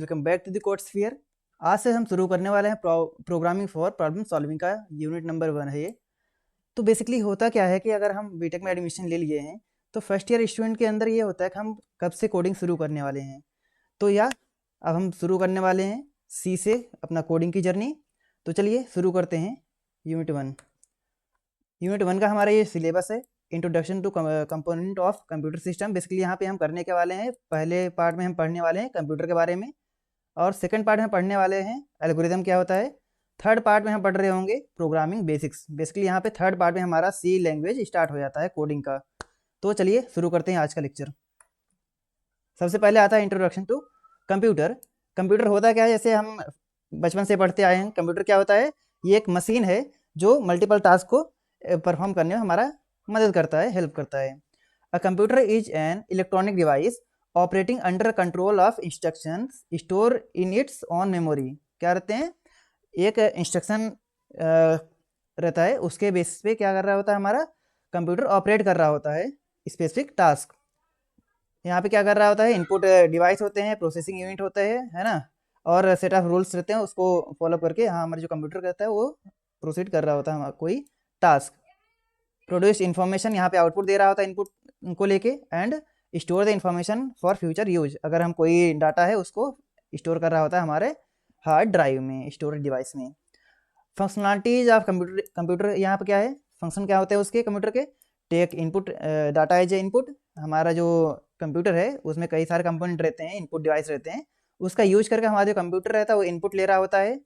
Welcome back to the code sphere. आज से हम शुरू करने वाले हैं प्रोग्रामिंग फॉर प्रॉब्लम सॉल्विंग का यूनिट नंबर 1 है ये। तो बेसिकली होता क्या है कि अगर हम बीटेक में एडमिशन ले लिए हैं तो फर्स्ट ईयर स्टूडेंट के अंदर ये होता है कि हम कब से कोडिंग शुरू करने वाले हैं। तो अब हम शुरू करने वाले हैं सी से अपना कोडिंग की जर्नी। तो चलिए शुरू करते हैं यूनिट 1। यूनिट 1 का हमारा ये सिलेबस है, introduction to component of computer system. Basically यहाँ पे हम करने के वाले हैं, पहले पार्ट में हम पढ़ने वाले हैं कंप्यूटर के बारे में और सेकंड पार्ट में पढ़ने वाले हैं एल्गोरिदम क्या होता है। थर्ड पार्ट में हम पढ़ रहे होंगे प्रोग्रामिंग बेसिक्स। बेसिकली यहाँ पे थर्ड पार्ट में हमारा सी लैंग्वेज स्टार्ट हो जाता है कोडिंग का। तो चलिए शुरू करते हैं आज का लेक्चर। सबसे पहले आता है इंट्रोडक्शन टू कंप्यूटर। कंप्यूटर होता क्या है, जैसे हम बचपन से पढ़ते आए हैं, कंप्यूटर क्या होता है, ये एक मशीन है जो मल्टीपल टास्क को परफॉर्म करने में हमारा मदद करता है, हेल्प करता है। A computer is an electronic device operating under control of instructions store in its on memory. क्या रहते हैं, एक इंस्ट्रक्शन रहता है, उसके बेसिस पे क्या कर रहा होता है, हमारा कंप्यूटर ऑपरेट कर रहा होता है स्पेसिफिक टास्क। यहाँ पे क्या कर रहा होता है, इनपुट डिवाइस होते हैं, प्रोसेसिंग यूनिट होते हैं, है ना, और सेट ऑफ रूल्स रहते हैं, उसको फॉलो करके हाँ हमारा जो कंप्यूटर करता है वो प्रोसीड कर रहा होता है कोई टास्क। प्रोड्यूस इन्फॉर्मेशन, यहाँ पे आउटपुट दे रहा होता है इनपुट को लेके, and store the information for future use. अगर हम कोई डाटा है उसको स्टोर कर रहा होता है हमारे हार्ड ड्राइव में, स्टोरेज डिवाइस में। फंक्शनलिटीज ऑफ कंप्यूटर यहाँ पे क्या है, फंक्शन क्या होते हैं उसके कंप्यूटर के। Take input data as a input, हमारा जो कंप्यूटर है उसमें कई सारे कंपोनेंट रहते हैं, इनपुट डिवाइस रहते हैं, उसका यूज करके हमारा जो कंप्यूटर रहता है वो इनपुट ले रहा होता है।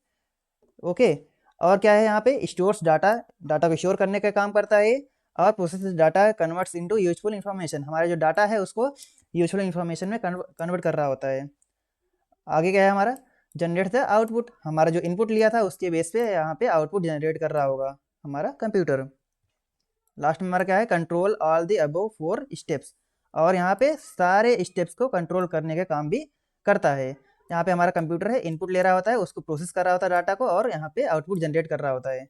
ओके, और क्या है यहाँ पे, स्टोर्स डाटा, डाटा को स्टोर करने का काम करता है, और process data converts into useful information, हमारा जो डाटा है उसको यूजफुल इन्फॉर्मेशन में कन्वर्ट कर रहा होता है। आगे क्या है हमारा, जनरेट द आउटपुट, हमारा जो इनपुट लिया था उसके बेस पे यहाँ पे आउटपुट जनरेट कर रहा होगा हमारा कंप्यूटर। लास्ट में हमारा क्या है, control all the above 4 steps, और यहाँ पे सारे स्टेप्स को कंट्रोल करने का काम भी करता है। यहाँ पे हमारा कंप्यूटर है, इनपुट ले रहा होता है, उसको प्रोसेस कर रहा होता है डाटा को, और यहाँ पे आउटपुट जनरेट कर रहा होता है।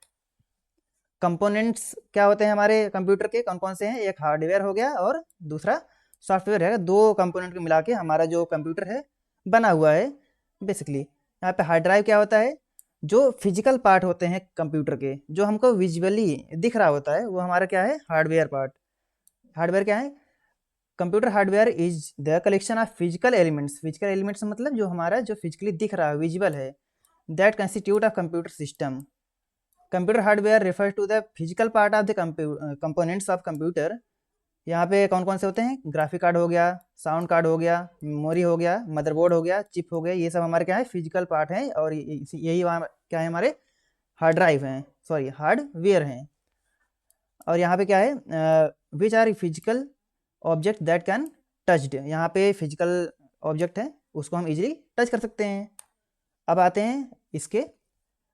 कंपोनेंट्स क्या होते हैं हमारे कंप्यूटर के, कौन कौन से हैं, एक हार्डवेयर हो गया और दूसरा सॉफ्टवेयर है। दो कंपोनेंट को मिला के हमारा जो कंप्यूटर है बना हुआ है। बेसिकली यहाँ पे हार्ड ड्राइव क्या होता है, जो फिजिकल पार्ट होते हैं कंप्यूटर के, जो हमको विजुअली दिख रहा होता है, वो हमारा क्या है, हार्डवेयर पार्ट। हार्डवेयर क्या है, computer hardware is the collection of physical elements. Physical elements मतलब जो हमारा जो फिजिकली दिख रहा है, विजुअल है, that constitute of computer system. Computer hardware refer to the physical part of the components of computer. यहाँ पे कौन कौन से होते हैं, ग्राफिक कार्ड हो गया, साउंड कार्ड हो गया, मेमोरी हो गया, मदरबोर्ड हो गया, चिप हो गया, ये सब हमारे क्या है, फिजिकल पार्ट हैं, और यही क्या है, हमारे हार्ड ड्राइव हैं, सॉरी हार्डवेयर हैं। और यहाँ पे क्या है, which are physical object that can touched, यहाँ पे फिजिकल ऑब्जेक्ट है, उसको हम इजीली टच कर सकते हैं। अब आते हैं इसके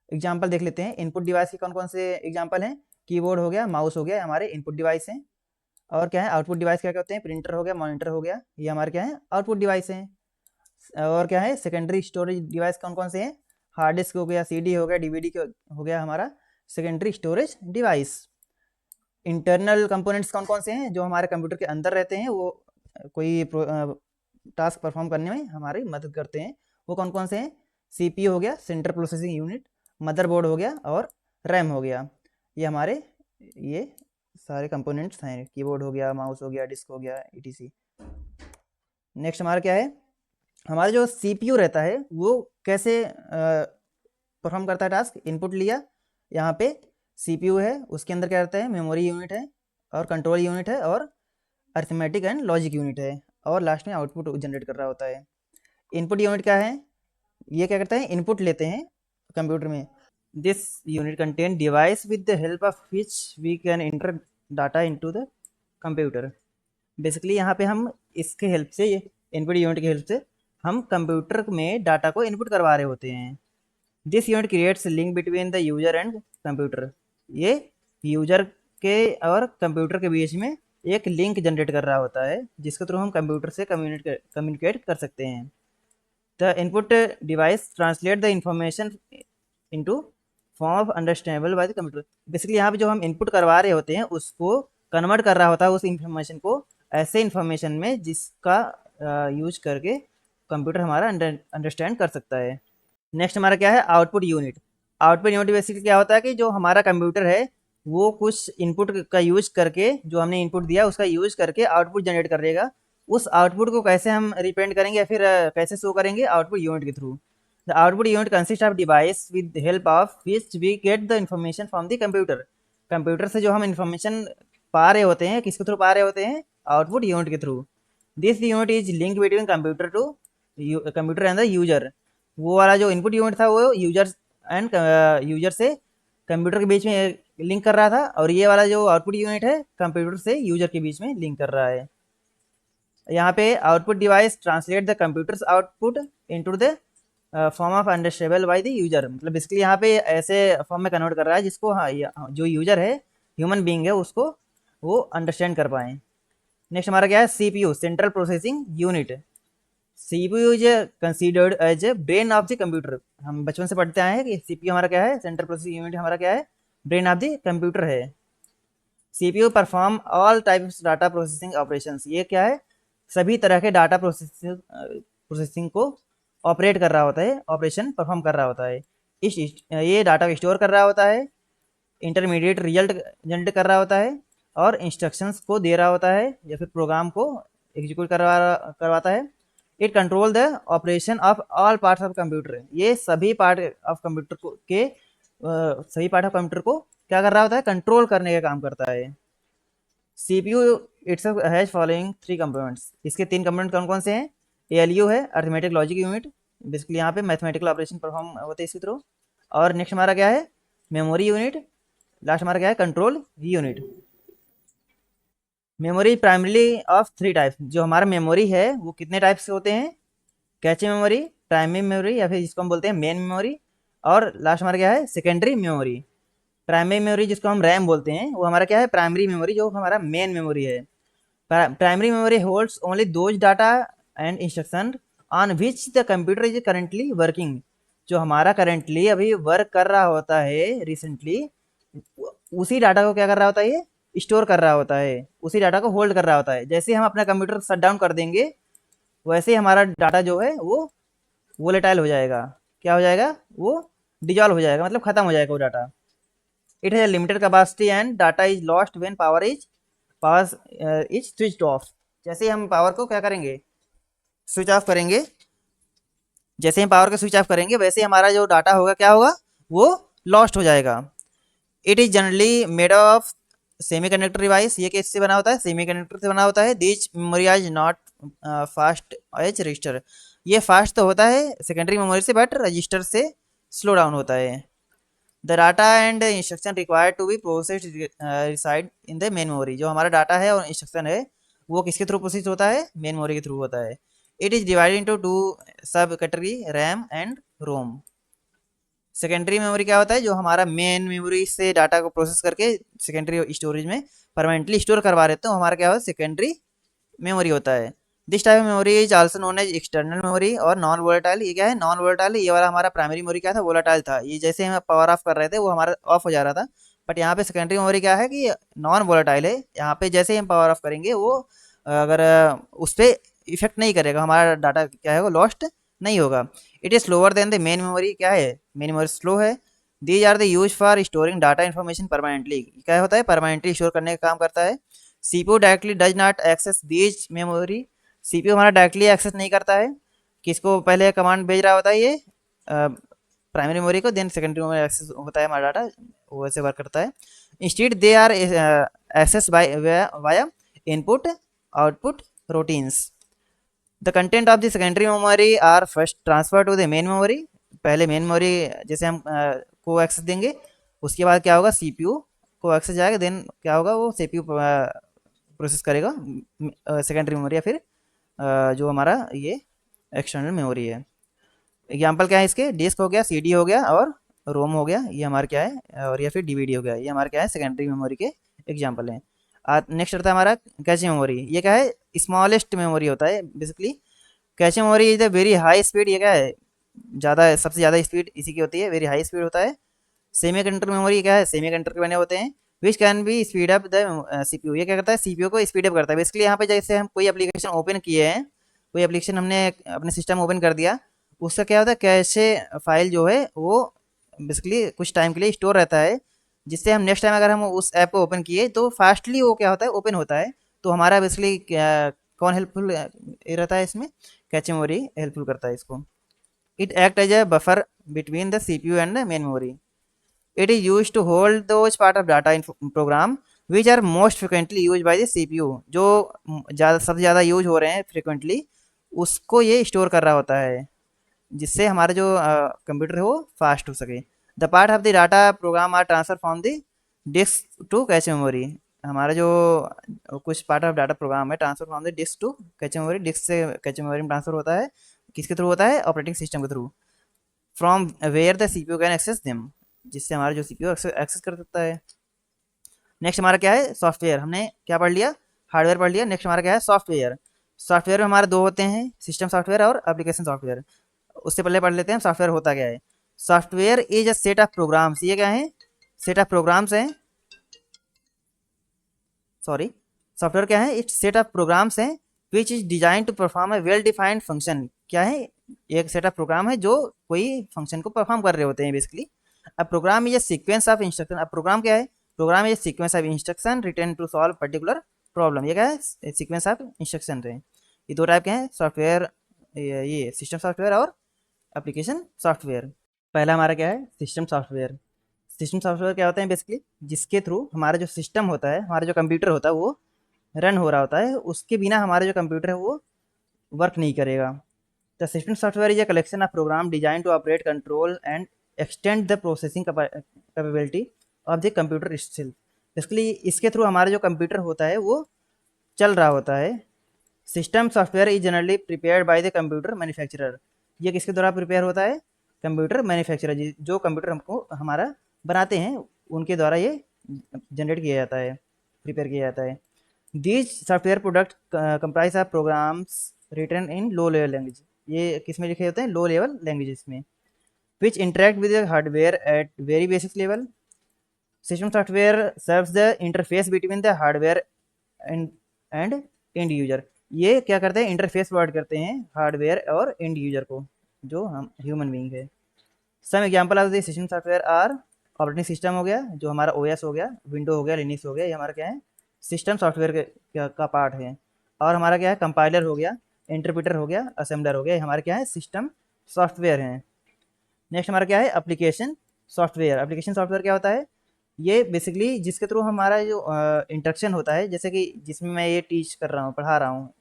एग्जाम्पल देख लेते हैं। इनपुट डिवाइस के कौन कौन से एग्जाम्पल हैं, कीबोर्ड हो गया, माउस हो गया, हमारे इनपुट डिवाइस हैं। और क्या है, आउटपुट डिवाइस क्या कहते हैं, प्रिंटर हो गया, मॉनिटर हो गया, ये हमारे क्या है, आउटपुट डिवाइस हैं। और क्या है, सेकेंडरी स्टोरेज डिवाइस कौन कौन से हैं, हार्ड डिस्क हो गया, सीडी हो गया, डीवीडी हो गया हमारा secondary storage device. Internal components कौन कौन से हैं, जो हमारे कंप्यूटर के अंदर रहते हैं, वो कोई टास्क परफॉर्म करने में हमारी मदद करते हैं, वो कौन कौन से हैं, सीपीयू हो गया, सेंट्रल प्रोसेसिंग यूनिट, मदरबोर्ड हो गया, और रैम हो गया। ये हमारे ये सारे कंपोनेंट्स हैं, कीबोर्ड हो गया, माउस हो गया, डिस्क हो गया, ईटीसी। नेक्स्ट हमारा क्या है, हमारा जो सीपीयू रहता है वो कैसे परफॉर्म करता है टास्क। इनपुट लिया, यहाँ पे सीपीयू है, उसके अंदर क्या रहता है, मेमोरी यूनिट है, और कंट्रोल यूनिट है, और अरिथमेटिक एंड लॉजिक यूनिट है, और लास्ट में आउटपुट जनरेट कर रहा होता है। इनपुट यूनिट क्या है, ये क्या करता है, इनपुट लेते हैं कंप्यूटर में। This unit contain device with the help of which we can enter data into the computer. Basically यहाँ पे हम इसके हेल्प से, ये इनपुट यूनिट की हेल्प से हम कंप्यूटर में डाटा को इनपुट करवा रहे होते हैं। This unit creates link between the user and computer, ये यूजर के और कंप्यूटर के बीच में एक लिंक जनरेट कर रहा होता है, जिसके थ्रू हम कंप्यूटर से कम्युनिकेट कर सकते हैं। The input device translate the information into form of understandable by the computer. Basically यहाँ पे जो हम इनपुट करवा रहे होते हैं उसको कन्वर्ट कर रहा होता है उस इंफॉर्मेशन को ऐसे इंफॉर्मेशन में जिसका यूज करके कंप्यूटर हमारा अंडरस्टैंड कर सकता है। नेक्स्ट हमारा क्या है, output unit. Output unit basically क्या होता है कि जो हमारा कंप्यूटर है वो कुछ इनपुट का यूज करके, जो हमने इनपुट दिया उसका यूज करके आउटपुट जनरेट करेगा। उस आउटपुट को कैसे हम रिप्रेजेंट करेंगे या फिर कैसे शो करेंगे, आउटपुट यूनिट के through. The output unit consist of device with help of which we get the information from the computer. Computer से जो हम इंफॉर्मेशन पा रहे होते हैं, किसके थ्रू पा रहे होते हैं, आउटपुट यूनिट के through. This unit is link between computer and the user. वो वाला जो इनपुट यूनिट था वो यूजर से कंप्यूटर के बीच में लिंक कर रहा था, और ये वाला जो आउटपुट यूनिट है कंप्यूटर से यूजर के बीच में लिंक कर रहा है। यहाँ पे output device translate the computers output into the form of understandable by the user. मतलब बेसिकली यहाँ पे ऐसे फॉर्म में कन्वर्ट कर रहा है जिसको, हाँ, जो यूजर है, ह्यूमन बीइंग है, उसको वो अंडरस्टैंड कर पाए। नेक्स्ट हमारा क्या है, CPU, central processing unit. CPU is considered as a brain of the computer. हम बचपन से पढ़ते आए हैं कि सीपीयू हमारा क्या है, सेंट्रल प्रोसेसिंग यूनिट हमारा क्या है, ब्रेन ऑफ द कंप्यूटर है। CPU perform all types data processing operations. ये क्या है, सभी तरह के डाटा प्रोसेसिंग को ऑपरेट कर रहा होता है, ऑपरेशन परफॉर्म कर रहा होता है। ये डाटा को स्टोर कर रहा होता है, इंटरमीडिएट रिजल्ट जनरेट कर रहा होता है, और इंस्ट्रक्शंस को दे रहा होता है या फिर प्रोग्राम को एग्जीक्यूट करवाता है। It control the operation of all parts of computer. ये सभी पार्ट ऑफ कंप्यूटर को क्या कर रहा होता है, कंट्रोल करने का काम करता है। CPU itself has following 3 components. इसके 3 कंपोनेंट कौन कौन से हैं, एएलयू है, अरिथमेटिक लॉजिक यूनिट, बेसिकली यहाँ पे मैथमेटिकल ऑपरेशन परफॉर्म होते हैं इसके थ्रू। और नेक्स्ट हमारा क्या है, मेमोरी यूनिट। लास्ट हमारा क्या है, control unit. Memory primarily of 3 types. जो हमारा मेमोरी है वो कितने टाइप्स के होते हैं, कैचे मेमोरी, प्राइमरी मेमोरी या फिर जिसको हम बोलते हैं मेन मेमोरी, और लास्ट हमारा क्या है, सेकेंडरी मेमोरी। प्राइमरी मेमोरी जिसको हम रैम बोलते हैं वो हमारा क्या है, प्राइमरी मेमोरी, जो हमारा मेन मेमोरी है। Primary memory holds only those data and instruction on which the computer is currently working. जो हमारा करेंटली अभी वर्क कर रहा होता है रिसेंटली, उसी डाटा को क्या कर रहा होता है, ये स्टोर कर रहा होता है, उसी डाटा को होल्ड कर रहा होता है। जैसे हम अपना कंप्यूटर शट डाउन कर देंगे वैसे ही हमारा डाटा जो है वो वोलेटाइल हो जाएगा। क्या हो जाएगा, वो डिजॉल्व हो जाएगा, मतलब खत्म हो जाएगा वो data. It has limited capacity and data is lost when power is switched off. जैसे ही हम पावर को क्या करेंगे, स्विच ऑफ करेंगे, जैसे ही पावर को स्विच ऑफ करेंगे वैसे ही हमारा जो डाटा होगा क्या होगा, वो लॉस्ट हो जाएगा। It is generally made of semiconductor device. ये किससे बना होता है, सेमीकंडक्टर से बना होता है। This memory is not fast as register. ये फास्ट तो होता है सेकेंडरी मेमोरी से, बट रजिस्टर से स्लो डाउन होता है। The data and instruction required to be processed reside in the main memory. जो हमारा डाटा है और इंस्ट्रक्शन है वो किसके थ्रू प्रोसेस होता है, मेन मेमोरी के थ्रू होता है। It is divided into 2 subcategory, RAM and ROM. Secondary memory क्या होता है, जो हमारा मेन मेमोरी से डाटा को प्रोसेस करके सेकेंडरी स्टोरेज में परमानेंटली स्टोर करवा रहे, तो हमारा क्या होता है, सेकेंडरी मेमोरी होता है। This type of memory is also known as external memory और नॉन वोलेटाइल। ये क्या है, नॉन वोलेटाइल। ये वाला हमारा प्राइमरी मेमोरी क्या था, वोलेटाइल था। ये जैसे हम पावर ऑफ कर रहे थे वो हमारा ऑफ हो जा रहा था। बट यहाँ पे सेकेंडरी मेमोरी क्या है कि नॉन वोलेटाइल है। यहाँ पे जैसे हम पावर ऑफ करेंगे वो अगर उस पर इफेक्ट नहीं करेगा, हमारा डाटा क्या है वो लॉस्ट नहीं होगा। It is slower than the main memory. क्या है, मेन मेमोरी स्लो है। These are the use for storing data information permanently. क्या होता है, परमानेंटली स्टोर करने का काम करता है। CPU directly does not access these memory. CPU हमारा डायरेक्टली एक्सेस नहीं करता है, किसको पहले कमांड भेज रहा होता है, ये प्राइमरी मेमोरी को, देन सेकेंडरी मेमोरी एक्सेस होता है हमारा डाटा, वो ऐसे वर्क करता है। Instead they are access via input output routines. The content of the secondary memory are first transfer to the main memory. पहले मेन मेमोरी जैसे हम को एक्सेस देंगे, उसके बाद क्या होगा, सीपीयू को एक्सेस जाएगा, देन क्या होगा, वो सीपीयू प्रोसेस करेगा सेकेंडरी मेमोरी या फिर जो हमारा ये एक्सटर्नल मेमोरी है। एग्जाम्पल क्या है इसके, डिस्क हो गया, सीडी हो गया और रोम हो गया, ये हमारा क्या है, और या फिर डीवीडी हो गया, ये हमारा क्या है, सेकेंडरी मेमोरी के एग्जाम्पल हैं। नेक्स्ट रहता है हमारा कैचे मेमोरी। ये क्या है, स्मॉलेस्ट मेमोरी होता है basically. Cache memory is the very high speed. ये क्या है, ज़्यादा, सबसे ज़्यादा स्पीड इसी की होती है, वेरी हाई स्पीड होता है। सेमी कंडक्टर मेमोरी क्या है, सेमी कंडक्टर के बने होते हैं। Which can be speed up the CPU. ये क्या करता है, सीपीयू को स्पीड अप करता है। बेसिकली यहाँ पे जैसे हम कोई एप्लीकेशन ओपन किए हैं कोई एप्लीकेशन हमने अपने सिस्टम में ओपन कर दिया, उसका क्या होता है, कैशे फाइल जो है वो बेसिकली कुछ टाइम के लिए स्टोर रहता है, जिससे हम नेक्स्ट टाइम अगर हम उस ऐप को ओपन किए तो फास्टली वो क्या होता है, ओपन होता है। तो हमारा बेसिकली कौन हेल्पफुल रहता है इसमें, कैचे मेमोरी हेल्पफुल करता है इसको। It act as a buffer between the CPU and the main memory. It is use to hold those part of data in program which are most frequently use by the CPU, जो ज़्यादा सबसे ज़्यादा use हो रहे हैं frequently, उसको ये store कर रहा होता है, जिससे हमारा जो कंप्यूटर है वो फास्ट हो सके। The part of the data program are transfer from the disk to cache memory. हमारा जो कुछ पार्ट ऑफ डाटा प्रोग्राम है transfer from the disk to cache memory, disk से कैच मेमोरी में ट्रांसफर होता है, किसके थ्रू होता है, ऑपरेटिंग सिस्टम के through, from where the CPU can access them, जिससे हमारा जो सीपीयू एक्सेस कर सकता है। नेक्स्ट हमारा क्या है, सॉफ्टवेयर। हमने क्या पढ़ लिया, हार्डवेयर पढ़ लिया। नेक्स्ट हमारा क्या है, सॉफ्टवेयर। सॉफ्टवेयर में हमारे दो होते हैं, सिस्टम सॉफ्टवेयर और एप्लीकेशन सॉफ्टवेयर। उससे पहले पढ़ लेते हैं सॉफ्टवेयर होता क्या है। Software is a set of programs, ये क्या है, सेट ऑफ प्रोग्राम्स हैं, सॉरी, सॉफ्टवेयर क्या है, इट्स सेट ऑफ प्रोग्राम्स हैं which is design to perform a well defined function. क्या है, एक सेट ऑफ प्रोग्राम है जो कोई फंक्शन को परफॉर्म कर रहे होते हैं बेसिकली। अब program is a sequence of instruction. अब प्रोग्राम क्या है, program is a sequence of instruction return to solve particular problem. ये क्या है, सीक्वेंस ऑफ इंस्ट्रक्शन है। ये दो टाइप के हैं सॉफ्टवेयर, ये सिस्टम सॉफ्टवेयर और एप्लीकेशन सॉफ्टवेयर। पहला हमारा क्या है, सिस्टम सॉफ्टवेयर। सिस्टम सॉफ्टवेयर क्या होता है बेसिकली, जिसके थ्रू हमारा जो सिस्टम होता है, हमारा जो कंप्यूटर होता है वो रन हो रहा होता है, उसके बिना हमारा जो कंप्यूटर है वो वर्क नहीं करेगा। The system software is a collection of program design to operate control and extend the processing capability of the computer itself। Basically इसके थ्रू हमारा जो कंप्यूटर होता है वो चल रहा होता है। System software is generally prepared by the computer manufacturer. ये किसके द्वारा प्रिपेयर होता है, कंप्यूटर मैन्युफैक्चरर, जो कंप्यूटर हमको हमारा बनाते हैं उनके द्वारा ये जनरेट किया जाता है, प्रिपेयर किया जाता है। These software product comprise of programs written in low level language. ये किस में लिखे होते हैं, लो लेवल लैंग्वेजेस में, which interact with hardware at very basic level. System software serves the interface between the hardware and and user. ये क्या करते हैं, इंटरफेस प्रोवाइड करते हैं हार्डवेयर और एंड यूजर को, जो हम ह्यूमन बीइंग है। Some example of the system software are, operating system हो गया, जो हमारा ओएस हो गया, विंडो हो गया, लिनक्स हो गया, ये हमारा क्या है, सिस्टम सॉफ्टवेयर का पार्ट है। और हमारा क्या है, कंपाइलर हो गया, इंटरप्रेटर हो गया, असेंबलर हो गया, ये हमारे क्या है, सिस्टम सॉफ्टवेयर हैं। नेक्स्ट हमारा क्या है, एप्लीकेशन सॉफ्टवेयर। एप्लीकेशन सॉफ्टवेयर क्या होता है, ये बेसिकली जिसके थ्रू हमारा जो इंटरेक्शन होता है, जैसे कि जिसमें मैं ये टीच कर रहा हूँ, पढ़ा रहा हूँ,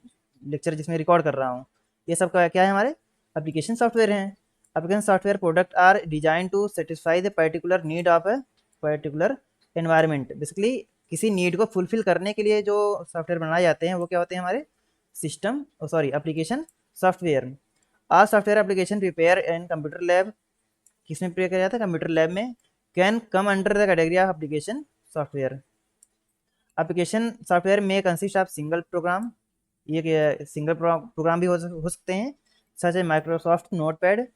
लेक्चर जिसमें रिकॉर्ड कर रहा हूँ, ये सब का क्या है, हमारे एप्लीकेशन सॉफ्टवेयर हैं। Application software product are design to satisfy the particular need of a particular environment. Basically किसी नीड को फुलफिल करने के लिए जो सॉफ्टवेयर बनाए जाते हैं वो क्या होते हैं, हमारे system sorry application software. Are software application prepare in computer lab, किसमें प्रिपेयर किया जाता है, कंप्यूटर लैब में, can come under the category of application software. Application software में कंसिस्ट ऑफ सिंगल प्रोग्राम, ये सिंगल प्रोग्राम भी हो सकते हैं, such a Microsoft Notepad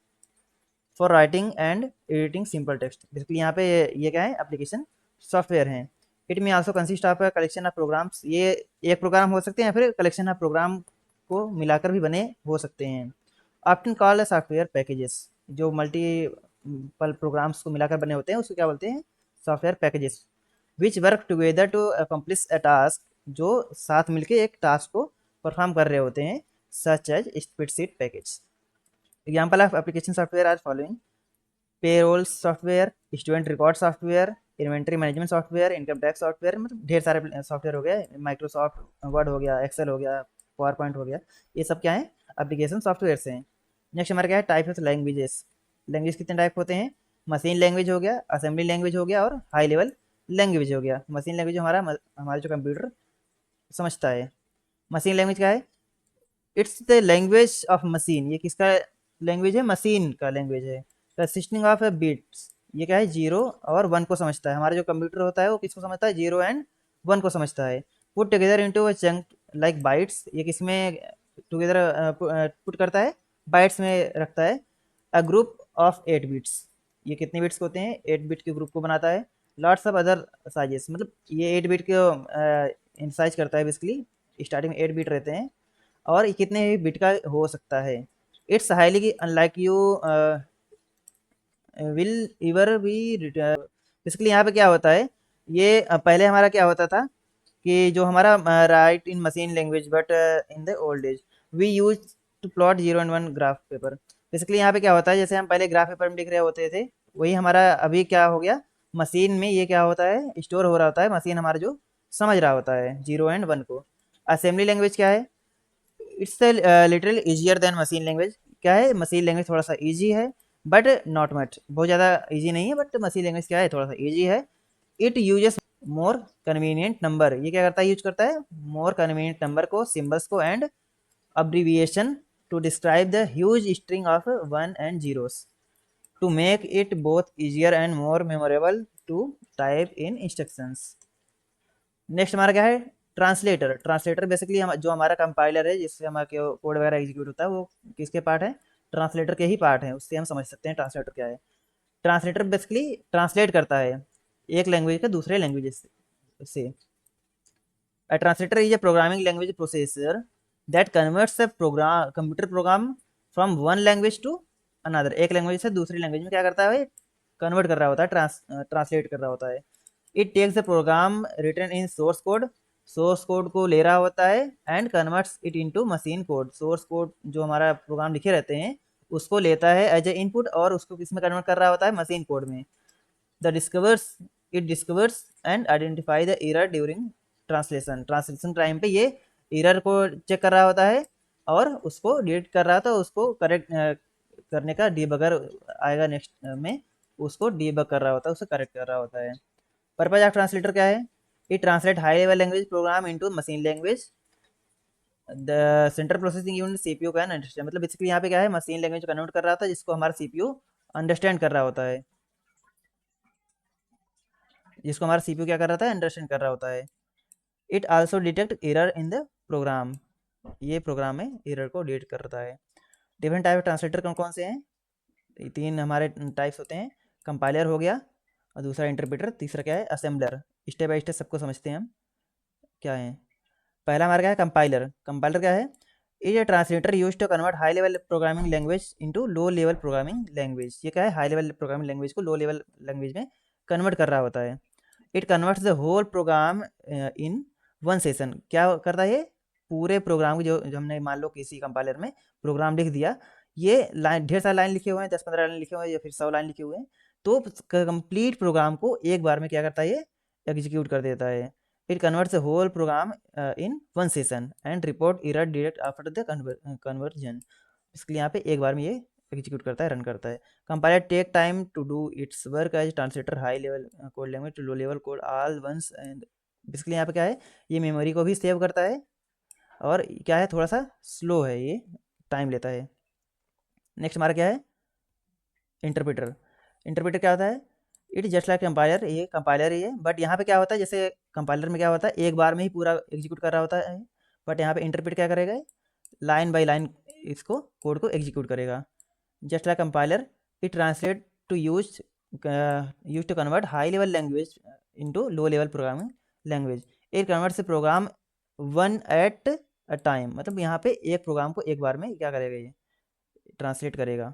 for writing and editing simple text. Basically यहाँ पे ये क्या है, एप्लीकेशन सॉफ्टवेयर हैं। इट में also consist of collection of programs, ये एक प्रोग्राम हो सकते हैं या फिर कलेक्शन ऑफ प्रोग्राम को मिलाकर भी बने हो सकते हैं। ऑफ्टन कॉल्ड सॉफ्टवेयर पैकेजेस, जो मल्टीपल प्रोग्राम्स को मिलाकर बने होते हैं उसको क्या बोलते हैं, software packages. Which work together to accomplish a task, जो साथ मिलके एक टास्क को परफॉर्म कर रहे होते हैं, such as spreadsheet package. Example of application software are following, payroll software, student record software, inventory management software, income tax software, मतलब ढेर सारे सॉफ्टवेयर हो गए, माइक्रोसॉफ्ट वर्ड हो गया, एक्सेल हो गया, पावर पॉइंट हो गया, ये सब क्या है, एप्लीकेशन सॉफ्टवेयर से हैं। नेक्स्ट हमारा क्या है, टाइप ऑफ लैंग्वेजेस। लैंग्वेज कितने टाइप होते हैं, मशीन लैंग्वेज हो गया, असेंबली लैंग्वेज हो गया और हाई लेवल लैंग्वेज हो गया। मशीन लैंग्वेज हमारा जो कंप्यूटर समझता है। मशीन लैंग्वेज क्या है, it's the language of machine, ये किसका लैंग्वेज है, मशीन का लैंग्वेज है। कंसिस्टिंग ऑफ बिट्स, ये क्या है, जीरो और वन को समझता है। हमारा जो कंप्यूटर होता है वो किसको समझता है, जीरो एंड वन को समझता है। Put together into a chunk like bytes, ये किस में टुगेदर पुट करता है, बाइट्स में रखता है। अ ग्रुप ऑफ 8 बिट्स, ये कितने बिट्स होते हैं, 8 बिट के ग्रुप को बनाता है। लॉट्स ऑफ अदर साइजेस, मतलब ये 8 बिट को इंसाइज करता है बेसिकली, स्टार्टिंग में 8 बिट रहते हैं और ये कितने बिट का हो सकता है। It's highly unlike you will ever be basically यहाँ पे क्या होता है, ये पहले हमारा क्या होता था कि जो हमारा write in machine language but in the old age we use to plot 0 and 1 graph paper. Basically यहाँ पे क्या होता है, जैसे हम पहले ग्राफ पेपर में लिख रहे होते थे, वही हमारा अभी क्या हो गया, मशीन में ये क्या होता है, स्टोर हो रहा होता है, मशीन हमारा जो समझ रहा होता है 0 and 1 को। असेंबली लैंग्वेज क्या है, it's literally easier than machine language. क्या है, मशीन लैंग्वेज थोड़ा सा इजी है बट नॉट मच, बहुत ज़्यादा इजी नहीं है, बट मशीन लैंग्वेज क्या है, थोड़ा सा इजी है। It uses more convenient number, ये क्या करता है, यूज करता है मोर कन्वीनियंट नंबर को, सिम्बल्स को and abbreviation to describe the huge string of 1 and 0s to make it both easier and more memorable to type in instructions. Next हमारा क्या है, ट्रांसलेटर। ट्रांसलेटर बेसिकली जो हमारा compiler है जिससे हमारा कोड वगैरह एग्जीक्यूट होता है, वो किसके पार्ट है, ट्रांसलेटर के ही पार्ट है, उससे हम समझ सकते हैं ट्रांसलेटर क्या है। ट्रांसलेटर बेसिकली ट्रांसलेट करता है एक लैंग्वेज का दूसरे लैंग्वेज से। A translator is a programming language processor that converts a computer program from one language to another। एक लैंग्वेज से दूसरी लैंग्वेज में क्या करता है, कन्वर्ट कर रहा होता है, ट्रांसलेट कर रहा होता है। It takes the program written in source code को ले रहा होता है and converts it into machine code. Source code जो हमारा प्रोग्राम लिखे रहते हैं उसको लेता है एज ए इनपुट और उसको किस में कन्वर्ट कर रहा होता है, मशीन कोड में। The discovers it discovers and identify the error during translation time पे ये एरर को चेक कर रहा होता है और उसको डिलीट कर रहा था, उसको करेक्ट करने का डीबगर आएगा नेक्स्ट में, उसको डीबग कर रहा होता है, उसे करेक्ट कर रहा होता है। पर्पज ऑफ ट्रांसलेटर क्या है, it translate high level language program into machine language the central processing unit CPU can understand. मतलब बेसिकली यहाँ पे क्या है, मशीन लैंग्वेज कन्वर्ट कर रहा था जिसको हमारा सीपीयू अंडरस्टैंड कर रहा होता है, जिसको हमारा सीपीयू क्या कर रहा था, अंडरस्टैंड कर रहा होता है। It also detect error in the program, ये प्रोग्राम में एरर को डिटेक्ट करता है। डिफरेंट टाइप ऑफ ट्रांसलेटर कौन कौन से हैं, तीन हमारे टाइप्स होते हैं, कंपाइलर हो गया और दूसरा इंटरप्रेटर, तीसरा क्या है, असेंबलर। स्टेप बाय स्टेप सबको समझते हैं हम क्या है। पहला हमारा क्या है, कंपाइलर। कंपाइलर क्या है, is a translator use to convert high level programming language into low level programming language. ये क्या है, हाई लेवल प्रोग्रामिंग लैंग्वेज को लो लेवल लैंग्वेज में कन्वर्ट कर रहा होता है। It converts the whole program in one session. क्या करता है ये, पूरे प्रोग्राम को जो हमने मान लो किसी कंपाइलर में प्रोग्राम लिख दिया, ये लाइन ढेर सारे लाइन लिखे हुए हैं, 10-15 लाइन लिखे हुए हैं या फिर 100 लाइन लिखे हुए हैं, तो कंप्लीट प्रोग्राम को एक बार में क्या करता है, ये एग्जीक्यूट कर देता है। It converts the whole program in one session and report error direct after the conversion. इसके लिए यहाँ पे एक बार में ये एग्जीक्यूट करता है, रन करता है। Compiler take time to do its work as translator high level code language to low level code all once and. Basically यहाँ पे क्या है, ये मेमोरी को भी सेव करता है और क्या है, थोड़ा सा स्लो है, ये टाइम लेता है। नेक्स्ट हमारा क्या है, इंटरप्रेटर। इंटरप्रेटर क्या होता है, इट जस्ट लाइक कंपाइलर, ये कंपाइलर ही है, बट यहाँ पे क्या होता है, जैसे कंपाइलर में क्या होता है, एक बार में ही पूरा एग्जीक्यूट कर रहा होता है, बट यहाँ पे इंटरप्रेट क्या करेगा, लाइन बाय लाइन इसको कोड को एग्जीक्यूट करेगा। Just like compiler it translate to use to convert high level language into low level programming language. It converts a program one at a time. मतलब यहाँ पे एक programme को एक बार में क्या करेगा, ये ट्रांसलेट करेगा,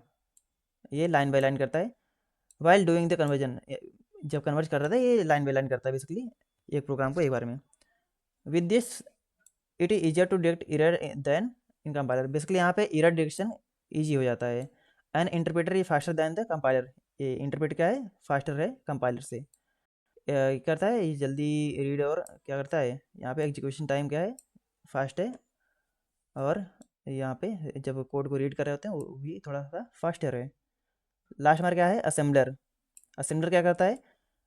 ये लाइन बाय लाइन करता है। वाइल डूइंग द कन्वर्जन, जब कन्वर्ट कर रहा था ये लाइन बाय लाइन करता है बेसिकली एक प्रोग्राम को एक बार में। With this it is easier to detect error than in compiler. Basically यहाँ पे एरर डिटेक्शन ईजी हो जाता है। And interpreter is faster than the compiler, ये इंटरप्रेट क्या है, फास्टर है कंपाइलर से। करता है ये जल्दी रीड और क्या करता है, यहाँ पे एग्जीक्यूशन टाइम क्या है, फास्ट है, और यहाँ पे जब कोड को रीड कर रहे होते हैं वो भी थोड़ा सा फास्टर है। लास्ट मार क्या है, असेंबलर। असेंबलर क्या करता है,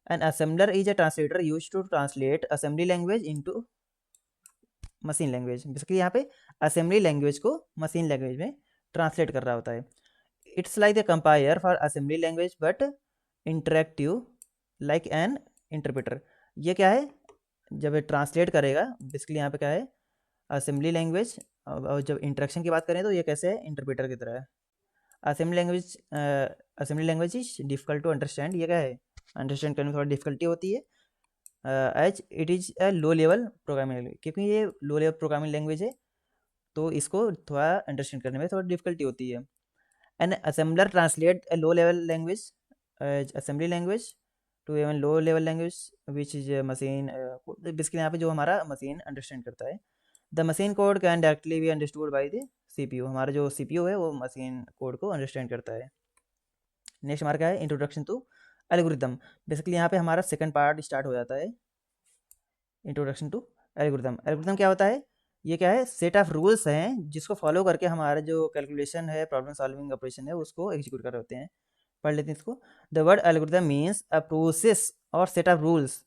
an assembler is a translator use to translate assembly language into machine language. Basically यहाँ पे असेंबली लैंग्वेज को मशीन लैंग्वेज में ट्रांसलेट कर रहा होता है। It's like the compiler for assembly language but interactive like an interpreter. ये क्या है, जब ट्रांसलेट करेगा, बेसिकली यहाँ पे क्या है, असेंबली लैंग्वेज, और जब इंटरेक्शन की बात करें तो ये कैसे है, इंटरप्रेटर की तरह है। Assembly language is difficult to understand, ये क्या है, अंडरस्टैंड करने में थोड़ा डिफिकल्टी होती है। As it is a low level programming language, क्योंकि ये लो लेवल प्रोग्रामिंग लैंग्वेज है, तो इसको थोड़ा अंडरस्टैंड करने में थोड़ा डिफिकल्टी होती है। An assembler translate a low level language assembly language to even low level language which is machine, basically यहाँ पे जो हमारा मशीन अंडरस्टैंड करता है। The machine code can directly be understood by the CPU, हमारा जो CPU है वो मशीन कोड को अंडरस्टैंड करता है। नेक्स्ट हमारा क्या है, इंट्रोडक्शन टू एल्गोरिदम। बेसिकली यहाँ पे हमारा सेकंड पार्ट स्टार्ट हो जाता है, इंट्रोडक्शन टू एल्गोरिदम। एल्गोरिदम क्या होता है, ये क्या है, सेट ऑफ रूल्स हैं जिसको फॉलो करके हमारा जो कैलकुलेशन है, प्रॉब्लम सॉल्विंग ऑपरेशन है, उसको एग्जीक्यूट कर रहे होते हैं। पढ़ लेते हैं इसको। The word algorithm means a process और set of rules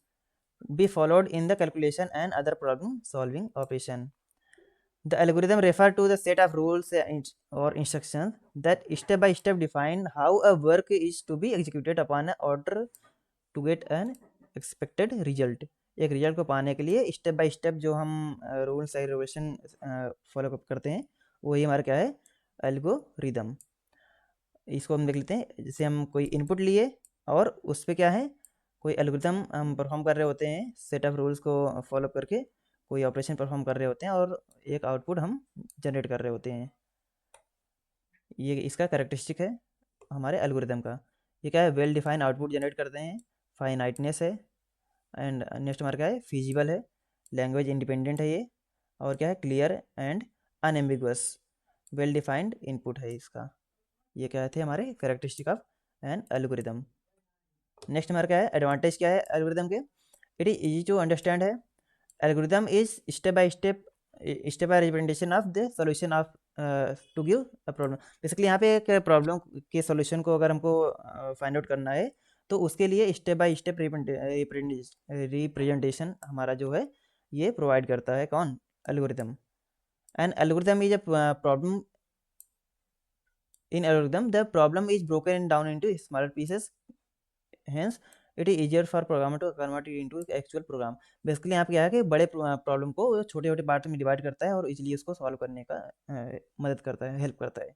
be followed in the calculation and other problem solving operation. The algorithm refer to the set of rules or instructions that step by step define how a work is to be executed upon an order to get an expected result. एक result को पाने के लिए step by step जो हम rules and regulation follow करते हैं वही हमारा क्या है, एल्गोरिदम। इसको हम देख लेते हैं। जैसे हम कोई इनपुट लिए और उस पर क्या है, कोई एल्गोरिथम हम परफॉर्म कर रहे होते हैं, सेट ऑफ रूल्स को फॉलो करके कोई ऑपरेशन परफॉर्म कर रहे होते हैं और एक आउटपुट हम जनरेट कर रहे होते हैं। ये इसका कैरेक्टरिस्टिक है हमारे एल्गोरिथम का। ये क्या है, वेल डिफाइंड आउटपुट जनरेट करते हैं, फाइनाइटनेस है, एंड नेक्स्ट हमारा क्या है, फिजिबल है, लैंग्वेज इंडिपेंडेंट है ये, और क्या है, clear and unambiguous, well defined input है इसका। ये क्या थे हमारे characteristic of an algorithm. Next हमारा क्या है, एडवांटेज क्या है एल्गोरिदम के, it is easy to understand है। Algorithm is step by representation of the solution of to give a problem. Basically यहाँ पे एक प्रॉब्लम के सॉल्यूशन को अगर हमको फाइंड आउट करना है तो उसके लिए स्टेप बाय स्टेप रिप्रेजेंटेशन हमारा जो है ये प्रोवाइड करता है कौन, algorithm. And algorithm is a problem, in algorithm the problem is broken down into smaller pieces, hence it is easier for programmer to convert it into actual program। Basically यहाँ पे क्या है कि बड़े प्रॉब्लम को छोटे छोटे पार्ट में डिवाइड करता है और इजीली उसको सॉल्व करने का मदद करता है, हेल्प करता है।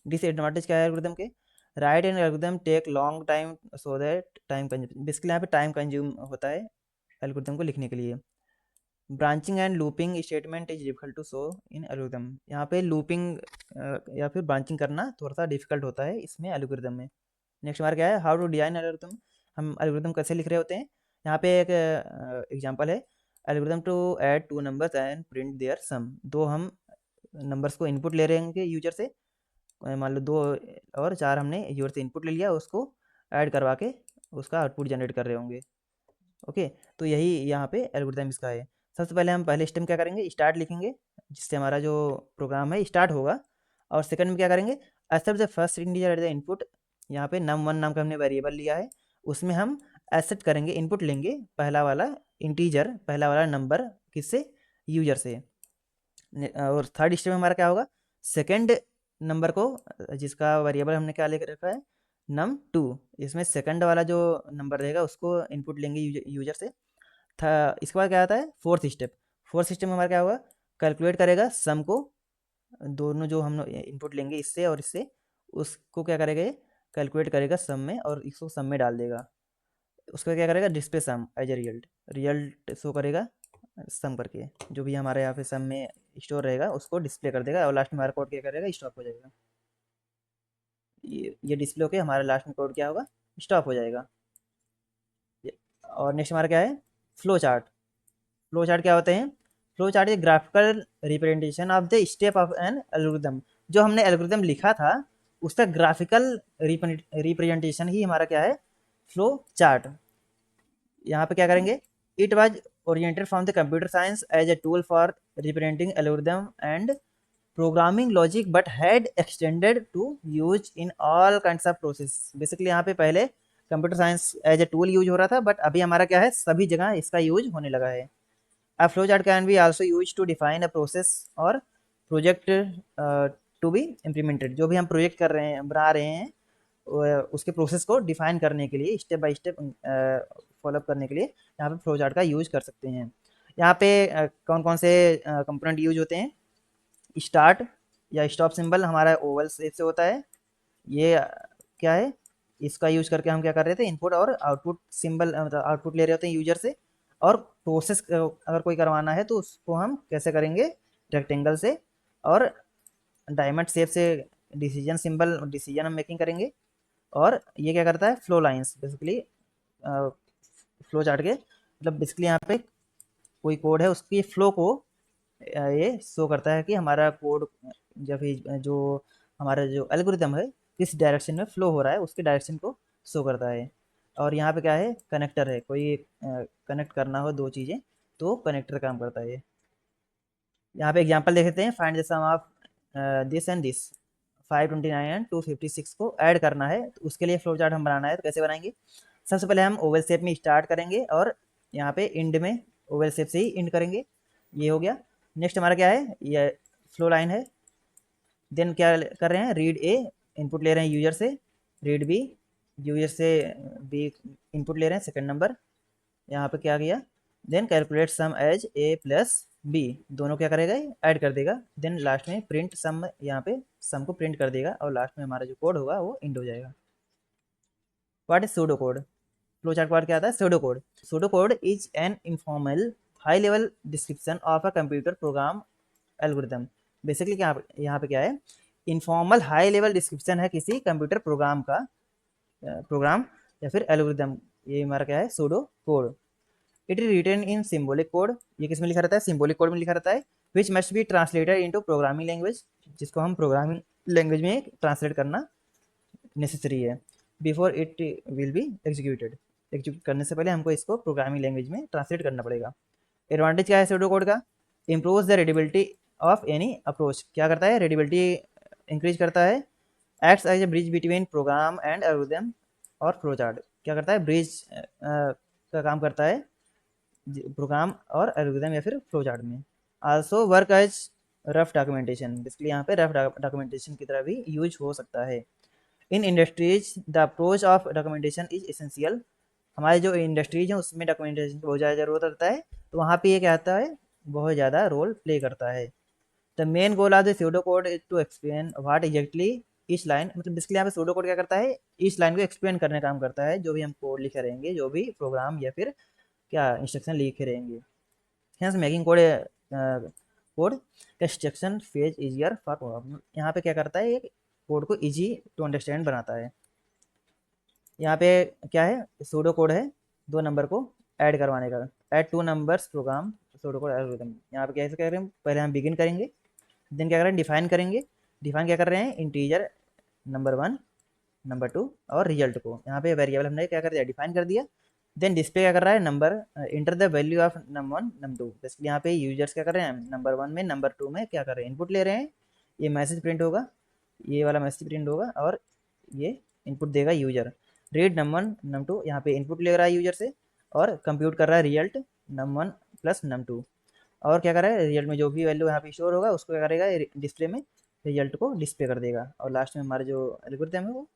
डिसएडवांटेज क्या है एल्गोरिथम के, write and algorithm take long time so that time consume, basically यहाँ पे टाइम कंज्यूम होता है एल्गोरिथम को लिखने के लिए। Branching and looping statement is difficult to show in algorithm, यहाँ पे लूपिंग या फिर ब्रांचिंग करना थोड़ा सा डिफिकल्ट होता है इसमें एल्गोरिथम में। नेक्स्ट हमारा क्या है, हाउ टू डिजाइन एल्गोरिथम, हम एल्गोरिथम कैसे लिख रहे होते हैं। यहाँ पे एक एग्जांपल है, algorithm to add two numbers and print their sum. दो हम नंबर्स को इनपुट ले रहे होंगे यूजर से, मान लो 2 और 4 हमने यूजर से इनपुट ले लिया, उसको ऐड करवा के उसका आउटपुट जनरेट कर रहे होंगे। ओके, तो यही यहाँ पे एल्गोरिथम इसका है। सबसे पहले हम पहले स्टेप क्या करेंगे, स्टार्ट लिखेंगे जिससे हमारा जो प्रोग्राम है स्टार्ट होगा। और सेकंड में क्या करेंगे, accept the first integer at the input, यहाँ पे num1 नाम का हमने वेरिएबल लिया है, उसमें हम एक्सेप्ट करेंगे, इनपुट लेंगे पहला वाला इंटीजर, पहला वाला नंबर किससे, यूजर से। और थर्ड स्टेप में हमारा क्या होगा, सेकेंड नंबर को जिसका वेरिएबल हमने क्या लेकर रखा है, num2, इसमें सेकंड वाला जो नंबर रहेगा उसको इनपुट लेंगे यूजर से। था इसके बाद क्या आता है, फोर्थ स्टेप। फोर्थ स्टेप में हमारा क्या होगा, कैलकुलेट करेगा सम को, दोनों जो हम इनपुट लेंगे इससे और इससे, उसको क्या करेगा ये, कैलकुलेट करेगा सम में और इसको सम में डाल देगा। उसका क्या करेगा, display sum as a result, result show करेगा सम करके, जो भी हमारे यहाँ पे सम में स्टोर रहेगा उसको डिस्प्ले कर देगा, और लास्ट में हमारा कोड क्या करेगा, स्टॉप हो जाएगा। ये डिस्प्ले होके हमारा लास्ट में कोड क्या होगा, स्टॉप हो जाएगा। और नेक्स्ट हमारा क्या है, फ्लो चार्ट। फ्लो चार्ट क्या होते हैं, flow chart is graphical representation of the step of an algorithm. जो हमने एल्गोरिथम लिखा था उसका ग्राफिकल रिप्रेजेंटेशन ही हमारा क्या है, फ्लो चार्ट। यहाँ पे क्या करेंगे, it was oriented from the computer science as a tool for representing algorithm and programming logic but had extended to use in all kinds of process. Basically यहाँ पे पहले computer science as a tool use हो रहा था, but अभी हमारा क्या है, सभी जगह इसका यूज होने लगा है। A flowchart can be also used to define a process or project to be implemented। जो भी हम प्रोजेक्ट कर रहे हैं, बना रहे हैं, उसके प्रोसेस को डिफाइन करने के लिए, स्टेप बाय स्टेप फॉलोअप करने के लिए यहाँ पे फ्लो चार्ट का यूज कर सकते हैं। यहाँ पे कौन कौन से कंपोनेंट यूज होते हैं, स्टार्ट या स्टॉप सिंबल हमारा ओवल शेप से होता है। ये क्या है, इसका यूज करके हम क्या कर रहे थे, इनपुट और आउटपुट सिंबल, मतलब आउटपुट ले रहे होते हैं यूजर से। और प्रोसेस अगर कोई करवाना है तो उसको हम कैसे करेंगे, रेक्टेंगल से और डायमंड शेप से डिसीजन सिंबल, डिसीजन हम मेकिंग करेंगे। और ये क्या करता है, flow lines basically, flow chart के मतलब बेसिकली यहाँ पे कोई कोड है उसकी फ्लो को ये शो करता है कि हमारा कोड जब जो हमारा जो एल्गोरिदम है किस डायरेक्शन में फ्लो हो रहा है उसके डायरेक्शन को शो करता है। और यहाँ पे क्या है, कनेक्टर है, कोई कनेक्ट करना हो दो चीज़ें तो कनेक्टर काम करता है ये। यहाँ पे एग्जांपल देख लेते हैं, find the sum of this and this, 529 and 256 को ऐड करना है तो उसके लिए फ्लो चार्ट हम बनाना है। तो कैसे बनाएंगे, सबसे पहले हम ओवल शेप में स्टार्ट करेंगे और यहाँ पे इंड में ओवल शेप से ही इंड करेंगे, ये हो गया। नेक्स्ट हमारा क्या है, ये फ्लो लाइन है। देन क्या कर रहे हैं, रीड ए, इनपुट ले रहे हैं यूजर से, रीड बी, यूजर से बी इनपुट ले रहे हैं सेकंड नंबर, यहाँ पे क्या किया, then calculate sum as A plus B, दोनों क्या करेगा, ऐड कर देगा। देन लास्ट में प्रिंट सम, यहाँ पे सम को प्रिंट कर देगा और लास्ट में हमारा जो कोड होगा वो इंड हो जाएगा। What is pseudo code, flow chart code क्या आता है, pseudo code. Pseudo code is an informal high level description of a computer program algorithm. Basically क्या यहाँ पे क्या है, इनफॉर्मल हाई लेवल डिस्क्रिप्शन है किसी कंप्यूटर प्रोग्राम का, प्रोग्राम या फिर एल्गोरिदम, ये हमारा क्या है, pseudo code. It is written in symbolic code, ये किस में लिखा रहता है, सिम्बोलिक कोड में लिखा रहता है। Which must be translated into programming language, जिसको हम प्रोग्रामिंग लैंग्वेज में ट्रांसलेट करना नेसेसरी है। Before it will be executed, execute करने से पहले हमको इसको प्रोग्रामिंग लैंग्वेज में ट्रांसलेट करना पड़ेगा। एडवांटेज क्या है सूडो कोड का, improve the readability of any approach, क्या करता है, रीडेबिलिटी इंक्रीज करता है। Acts as a bridge between program and algorithm और फ्लो चार्ट, क्या करता है, ब्रिज का काम करता है प्रोग्राम और एल्गोरिथम या फिर फ्लो चार्ट में। Also work as rough documentation, basically यहाँ पे रफ डॉक्यूमेंटेशन की तरह भी यूज हो सकता है। In industries the approach of documentation is essential, हमारे जो इंडस्ट्रीज हैं उसमें डॉक्यूमेंटेशन की बहुत ज़्यादा ज़रूरत रहता है, तो वहाँ पे ये क्या आता है, बहुत ज़्यादा रोल प्ले करता है। The main goal of the pseudo code is to explain what exactly each line, मतलब बेसिकली यहाँ पे सूडो कोड क्या करता है, ईच लाइन को एक्सप्लेन करने का काम करता है, जो भी हम कोड लिखे रहेंगे, जो भी प्रोग्राम या फिर क्या इंस्ट्रक्शन लिखे रहेंगे। Hence making code code construction phase easier for program, यहाँ पे क्या करता है, ये कोड को इजी टू अंडरस्टैंड बनाता है। यहाँ पे क्या है, सूडो कोड है दो नंबर को ऐड करवाने का, add two numbers program pseudo code algorithm. यहाँ पे कैसे कर रहे हैं, पहले हम बिगिन करेंगे, देन क्या कर रहे हैं, डिफाइन करेंगे। डिफाइन क्या कर रहे हैं, इंटीजर नंबर 1 नंबर 2 और रिजल्ट को, यहाँ पे वेरिएबल हमने क्या कर दिया, डिफाइन कर दिया। देन डिस्प्ले क्या कर रहा है, number, enter the value of number 1 number 2, basically यहाँ पे यूजर्स क्या कर रहे हैं, नंबर 1 में नंबर 2 में क्या कर रहे हैं, इनपुट ले रहे हैं। ये मैसेज प्रिंट होगा, ये वाला मैसेज प्रिंट होगा और ये इनपुट देगा यूजर। रीड नंबर 1 नंबर 2, यहाँ पे इनपुट ले रहा है यूजर से और कंप्यूट कर रहा है रिजल्ट नंबर 1 प्लस नंबर 2। और क्या कर रहा है, रिजल्ट में जो भी वैल्यू यहाँ पे स्टोर होगा उसको क्या करेगा, डिस्प्ले में रिजल्ट को डिस्प्ले कर देगा। और लास्ट में हमारा जो एल्गोरिथम है वो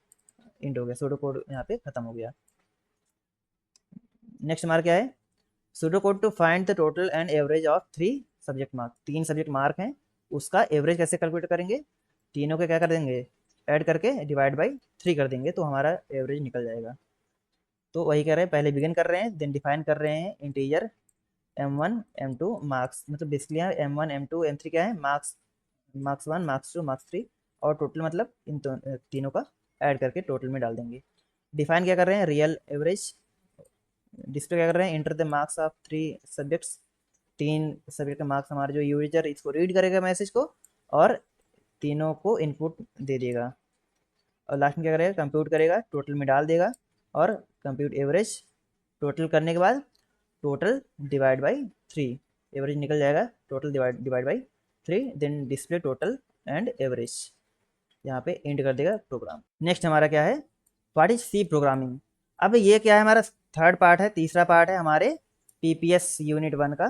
इंड हो गया, सूडो कोड यहाँ पे खत्म हो गया। नेक्स्ट हमारा क्या है, pseudo code to find the total and average of 3 subject mark, 3 subject mark हैं उसका एवरेज कैसे कैलकुलेट करेंगे, तीनों के क्या कर देंगे, ऐड करके डिवाइड बाई 3 कर देंगे तो हमारा एवरेज निकल जाएगा। तो वही कर रहे हैं, पहले बिगिन कर रहे हैं, देन डिफाइन कर रहे हैं इंटीजर m1 m2 मार्क्स, मतलब बेसिकली यहाँ m1 m2 m3 क्या है, मार्क्स, मार्क्स 1 मार्क्स 2 मार्क्स 3 और टोटल मतलब इन तीनों का ऐड करके टोटल में डाल देंगे। डिफाइन क्या कर रहे हैं, रियल एवरेज। डिस्प्ले क्या कर रहे हैं, enter the marks of 3 subjects, 3 subject का मार्क्स हमारा जो यूजर इसको रीड करेगा मैसेज को और तीनों को इनपुट दे देगा। और लास्ट में क्या करेगा, कंप्यूट करेगा, टोटल में डाल देगा और कंप्यूट एवरेज, टोटल करने के बाद टोटल डिवाइड बाई 3, एवरेज निकल जाएगा, total divide by 3, then display total and average, यहाँ पे एंड कर देगा प्रोग्राम। नेक्स्ट हमारा क्या है, व्हाट इज सी प्रोग्रामिंग। अब ये क्या है, हमारा थर्ड पार्ट है, तीसरा पार्ट है हमारे पीपीएस यूनिट 1 का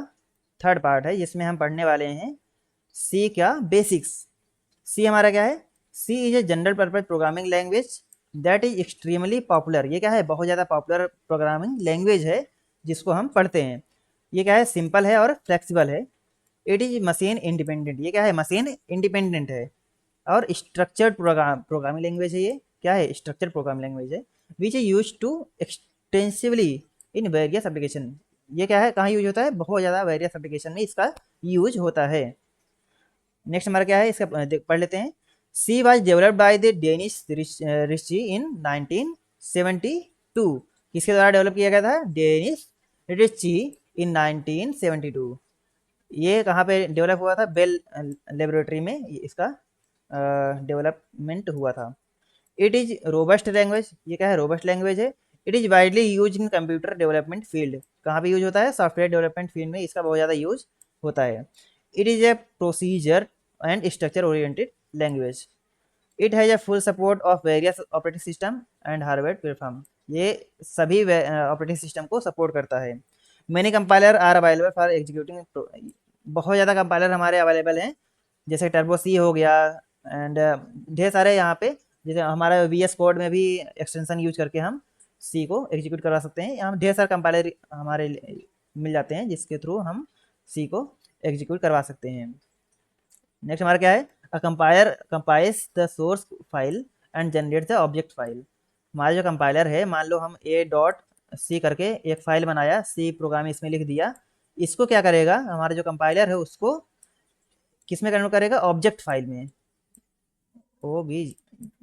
थर्ड पार्ट है, जिसमें हम पढ़ने वाले हैं सी क्या, बेसिक्स। सी हमारा क्या है, C is a general purpose programming language that is extremely popular, ये क्या है, बहुत ज़्यादा पॉपुलर प्रोग्रामिंग लैंग्वेज है जिसको हम पढ़ते हैं। ये क्या है, सिंपल है और फ्लेक्सिबल है। इट इज मशीन इंडिपेंडेंट, ये क्या है, मशीन इंडिपेंडेंट है। और स्ट्रक्चर्ड प्रोग्रामिंग लैंग्वेज है, ये क्या है, स्ट्रक्चर्ड प्रोग्रामिंग लैंग्वेज है। Which is use to extensively in various application, ये क्या है, कहाँ यूज होता है, बहुत ज़्यादा वेरियस एप्लीकेशन में इसका यूज होता है। नेक्स्ट हमारा क्या है, इसका पढ़ लेते हैं। C was developed by the Dennis Ritchie in 1972। किसके द्वारा डेवलप किया गया था? Dennis Ritchie in 1972। ये कहाँ पे डेवलप हुआ था? बेल लेबोरेटरी में इसका डेवलपमेंट हुआ था। इट इज रोबस्ट लैंग्वेज, ये क्या है? रोबस्ट लैंग्वेज है। It is widely use in computer development field, कहाँ पे यूज होता है? सॉफ्टवेयर डेवलपमेंट फील्ड में इसका बहुत ज़्यादा यूज होता है। It is a procedure and structure oriented language. It has a full support of various operating system and hardware platform, ये सभी ऑपरेटिंग सिस्टम को सपोर्ट करता है। Many compiler are available for executing, बहुत ज़्यादा कंपाइलर हमारे अवेलेबल हैं, जैसे टर्बो सी हो गया एंड ढेर सारे यहाँ पे, जैसे हमारा वी एस कोड में भी एक्सटेंशन यूज करके हम सी को एग्जीक्यूट करवा सकते हैं। यहाँ ढेर सारे कंपाइलर हमारे मिल जाते हैं जिसके थ्रू हम सी को एग्जीक्यूट करवा सकते हैं। नेक्स्ट हमारा क्या है? A compiler compiles the source file and generate the object file. हमारा जो कंपाइलर है, मान लो हम ए डॉट सी करके एक फाइल बनाया, सी प्रोग्राम इसमें लिख दिया, इसको क्या करेगा हमारा जो कंपाइलर है उसको किस में कन्वर्ट करेगा? ऑब्जेक्ट फाइल में, O B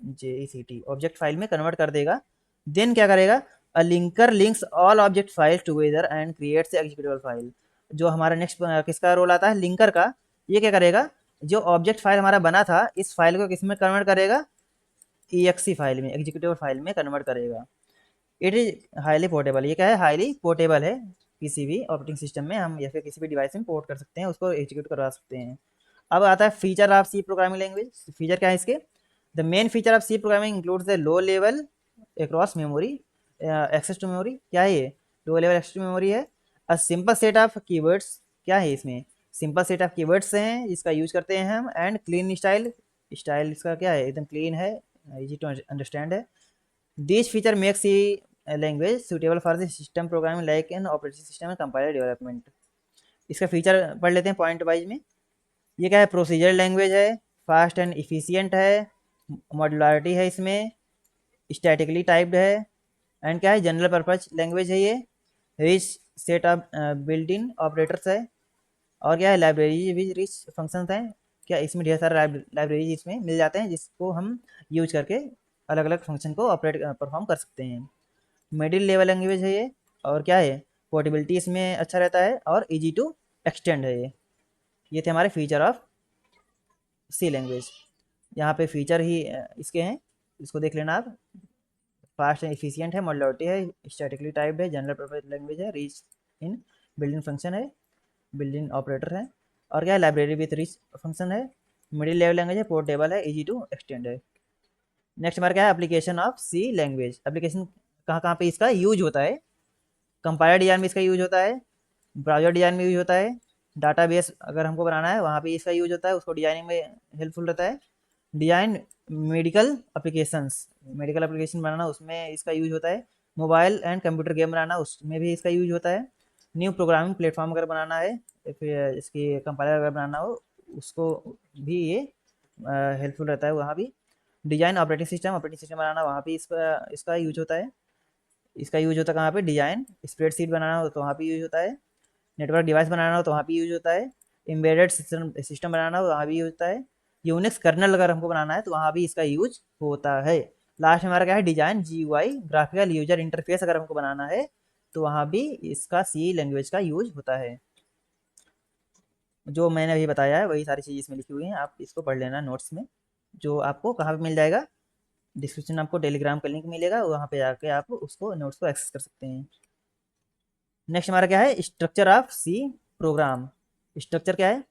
J C T, object file में कन्वर्ट कर देगा। देन क्या करेगा? A linker links all object file together and creates executable file. जो हमारा नेक्स्ट किसका रोल आता है? लिंकर का। ये क्या करेगा? जो ऑब्जेक्ट फाइल हमारा बना था, इस फाइल को किस में कन्वर्ट करेगा? EXE फाइल में, एग्जीक्यूटेबल फाइल में कन्वर्ट करेगा। इट इज हाईली पोर्टेबल, ये क्या है? हाईली पोर्टेबल है, किसी भी ऑपरेटिंग सिस्टम में हम या फिर किसी भी डिवाइस में पोर्ट कर सकते हैं, उसको एग्जीक्यूट करवा सकते हैं। अब आता है feature of C programming language. Feature क्या है इसके? The main feature of C programming includes the low level across memory access to memory. क्या है ये? Low level access to memory है। A simple set of keywords, क्या है इसमें? सिंपल सेट ऑफ कीवर्ड्स हैं, इसका यूज करते हैं हम। एंड क्लीन स्टाइल, स्टाइल इसका क्या है? एकदम क्लीन है, इजी टू अंडरस्टैंड है। This feature makes C language suitable for the system programming like in operating system and compiler development. इसका फीचर पढ़ लेते हैं पॉइंट वाइज में। ये क्या है? प्रोसीजर लैंग्वेज है, फास्ट एंड इफिशियंट है, मॉड्युलरिटी है इसमें, स्टैटिकली टाइप्ड है, एंड क्या है? जनरल पर्पज लैंग्वेज है ये। Rich set of built in operators है, और क्या है? लाइब्रेरी भी रिच फंक्शंस हैं। क्या इसमें ढेर सारे लाइब्रेरीज इसमें मिल जाते हैं जिसको हम यूज करके अलग अलग फंक्शन को ऑपरेट परफॉर्म कर सकते हैं। मिडिल लेवल लैंग्वेज है ये, और क्या है? पोर्टेबिलिटी इसमें अच्छा रहता है, और इजी टू एक्सटेंड है ये थे हमारे फीचर ऑफ सी लैंग्वेज। यहाँ पे फीचर ही इसके हैं, इसको देख लेना आप। फास्ट एंड इफिशियंट है, मॉड्युलरिटी है, स्टैटिकली टाइप्ड है, जनरल पर्पज लैंग्वेज है, rich in built in function है, बिल्ट इन ऑपरेटर है, और क्या है? लाइब्रेरी विथ रिच फंक्शन है। मिडिल लेवल लैंग्वेज है, पोर्टेबल है, इजी टू एक्सटेंड है। नेक्स्ट हमारा क्या है? Application of C language. Application कहाँ कहाँ पे इसका यूज होता है? कंपाइलर डिजाइन में इसका यूज होता है, ब्राउजर डिजाइन में यूज होता है, डाटाबेस अगर हमको बनाना है वहाँ पे इसका यूज होता है, उसको डिजाइनिंग में हेल्पफुल रहता है। Design medical applications, medical application बनाना उसमें इसका यूज होता है। मोबाइल एंड कंप्यूटर गेम बनाना उसमें भी इसका यूज होता है। न्यू प्रोग्रामिंग प्लेटफॉर्म अगर बनाना है या फिर इसकी कंपाइलर अगर बनाना हो उसको भी ये हेल्पफुल रहता है वहाँ भी। डिजाइन ऑपरेटिंग सिस्टम बनाना वहाँ भी इसका इसका यूज होता है। इसका यूज होता है कहाँ पे? डिजाइन स्प्रेडशीट बनाना हो तो वहाँ पे यूज होता है। नेटवर्क डिवाइस बनाना हो तो वहाँ पे यूज होता है। एम्बेडेड सिस्टम बनाना हो वहाँ भी यूज होता है। यूनिक्स कर्नल अगर हमको बनाना है तो वहाँ भी इसका यूज होता है। लास्ट में हमारा क्या है? Design GUI graphical user interface अगर हमको बनाना है तो वहाँ भी इसका सी लैंग्वेज का यूज होता है। जो मैंने अभी बताया है वही सारी चीज़ इसमें लिखी हुई हैं, आप इसको पढ़ लेना नोट्स में, जो आपको कहाँ पे मिल जाएगा? डिस्क्रिप्शन में आपको टेलीग्राम का लिंक मिलेगा, वहाँ पे जाके आप उसको नोट्स को एक्सेस कर सकते हैं। नेक्स्ट हमारा क्या है? Structure of C program. Structure क्या है?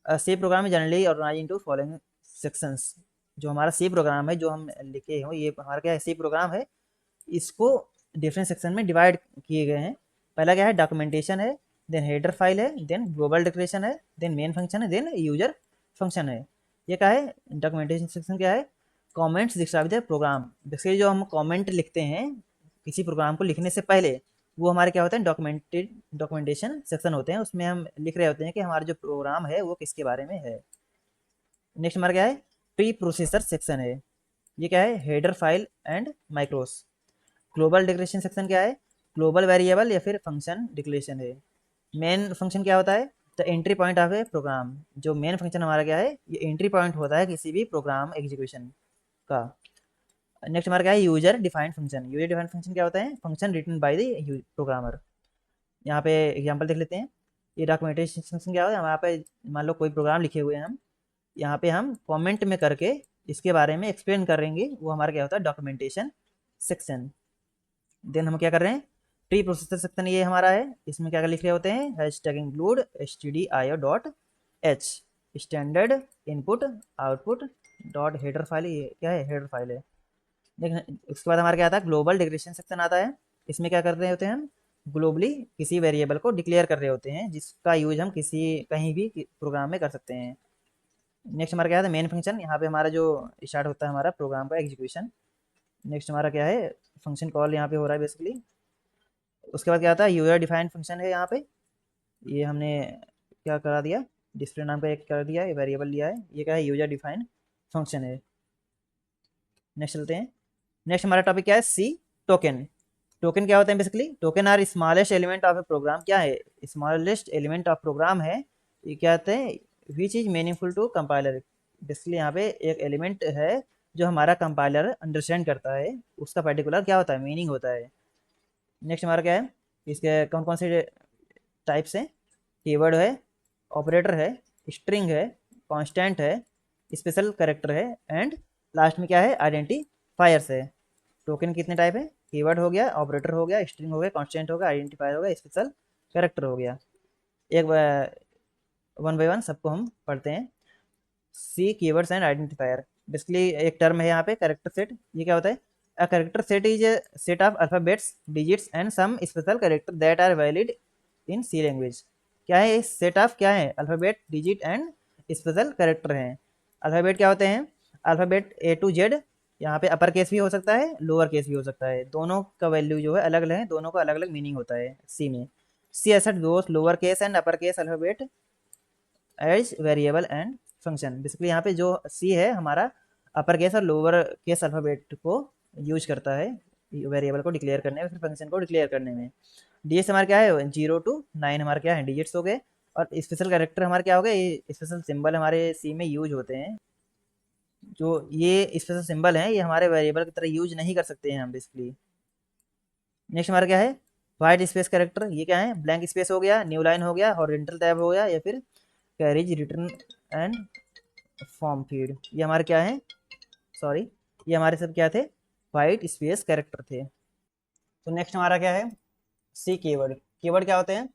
C program generally organize into following sections. जो हमारा सी प्रोग्राम है जो हम लिखे हो, ये हमारा क्या है? सी प्रोग्राम है, इसको डिफरेंट सेक्शन में डिवाइड किए गए हैं। पहला क्या है? डॉक्यूमेंटेशन है, देन हेडर फाइल है, देन ग्लोबल डिक्लेरेशन है, देन मेन फंक्शन है, देन यूजर फंक्शन है। ये क्या है? डॉक्यूमेंटेशन सेक्शन क्या है? Comments describe the program. Basically जो हम कमेंट लिखते हैं किसी प्रोग्राम को लिखने से पहले, वो हमारे क्या होते हैं? डॉक्यूमेंटेशन सेक्शन होते हैं, उसमें हम लिख रहे होते हैं कि हमारा जो प्रोग्राम है वो किसके बारे में है। नेक्स्ट हमारा क्या है? प्री प्रोसेसर सेक्शन है, ये क्या है? Header file and macros. Global declaration section क्या है? ग्लोबल वेरिएबल या फिर फंक्शन डिक्लेरेशन है। मेन फंक्शन क्या होता है? तो entry point of a program, जो मेन फंक्शन हमारा क्या है, ये एंट्री पॉइंट होता है किसी भी प्रोग्राम एग्जीक्यूशन का। नेक्स्ट हमारा क्या है, user defined function. User defined function क्या होता है, function written by the programmer. यहाँ पे एग्जांपल देख लेते हैं। ये डॉक्यूमेंटेशन फंक्शन क्या होता है, यहाँ पे मान लो कोई प्रोग्राम लिखे हुए हैं हम, यहाँ पे हम कमेंट में करके इसके बारे में एक्सप्लेन करेंगे, वो हमारा क्या होता है, डॉक्यूमेंटेशन सेक्शन। देन हम क्या कर रहे हैं, प्री प्रोसेसर सेक्शन ये हमारा है, इसमें क्या लिख रहे होते हैं, hashtag include stdio dot H standard input output dot header file, ये क्या है, हेडर फाइल है। देखें उसके बाद हमारा क्या आता है, ग्लोबल डिक्लेरेशन सेक्शन आता है। इसमें क्या कर रहे होते हैं हम, ग्लोबली किसी वेरिएबल को डिक्लेयर कर रहे होते हैं, जिसका यूज हम किसी कहीं भी प्रोग्राम में कर सकते हैं। नेक्स्ट हमारा क्या है, मेन फंक्शन। यहाँ पे हमारा जो स्टार्ट होता है हमारा प्रोग्राम का एग्जीक्यूशन। नेक्स्ट हमारा क्या है, फंक्शन कॉल यहाँ पे हो रहा है बेसिकली। उसके बाद क्या आता है, यूजर डिफाइंड फंक्शन है। यहाँ पे ये हमने क्या करा दिया, डिस्प्ले नाम का एक कर दिया, ये वेरिएबल लिया है, ये क्या है, यूजर डिफाइंड फंक्शन है। नेक्स्ट चलते हैं। नेक्स्ट हमारा टॉपिक क्या है, सी टोकन। टोकन क्या होता है basically, token are smallest element of a program. क्या है, स्मॉलेस्ट एलिमेंट ऑफ प्रोग्राम है। ये क्या होते हैं, which is meaningful to compiler. Basically यहाँ पे एक एलिमेंट है जो हमारा कंपाइलर अंडरस्टैंड करता है, उसका पर्टिकुलर क्या होता है, मीनिंग होता है। नेक्स्ट हमारा क्या है, इसके कौन कौन से टाइप्स हैं, कीवर्ड है, ऑपरेटर है, स्ट्रिंग है, कांस्टेंट है, स्पेशल कैरेक्टर है, एंड लास्ट में क्या है, आइडेंटिफायर्स है। टोकन कितने टाइप है, कीवर्ड हो गया, ऑपरेटर हो गया, स्ट्रिंग हो गया, कांस्टेंट हो गया, आइडेंटिफायर हो गया, स्पेशल कैरेक्टर हो गया। एक वन बाय वन सबको हम पढ़ते हैं। C keywords and identifier. Basically एक टर्म है यहाँ पे, कैरेक्टर सेट। ये क्या होता है, a character set is a set of alphabets, digits and some special character that are valid in C language. क्या है, इस सेट ऑफ क्या है, alphabet, digit and special character हैं। अल्फाबेट क्या होते हैं, अल्फाबेट ए टू जेड। यहाँ पे अपर केस भी हो सकता है, लोअर केस भी हो सकता है, दोनों का वैल्यू जो है अलग अलग है, दोनों का अलग अलग मीनिंग होता है सी में। सी एसेट दोस्त lower case and upper case alphabet as variable and function. Basically यहाँ पे जो सी है हमारा अपर केस और लोअर केस अल्फाबेट को यूज करता है वेरिएबल को डिक्लेयर करने में, फिर फंक्शन को डिक्लेयर करने में। डिजिट्स हमारे क्या है, 0 to 9 हमारे क्या है, डिजिट्स हो गए। और स्पेशल कैरेक्टर हमारे क्या हो गए, ये स्पेशल सिंबल हमारे सी में यूज होते हैं। जो ये स्पेशल सिंबल हैं, ये हमारे वेरिएबल की तरह यूज नहीं कर सकते हैं हम बेसिकली। नेक्स्ट हमारा क्या है, वाइट स्पेस कैरेक्टर। ये क्या है, ब्लैंक स्पेस हो गया, न्यू लाइन हो गया, हॉरिजॉन्टल टैब हो गया, या फिर carriage return and form feed. ये हमारे क्या है, सॉरी, ये हमारे सब क्या थे, वाइट स्पेस कैरेक्टर थे। तो नेक्स्ट हमारा क्या है, सी कीवर्ड। कीवर्ड क्या होते हैं,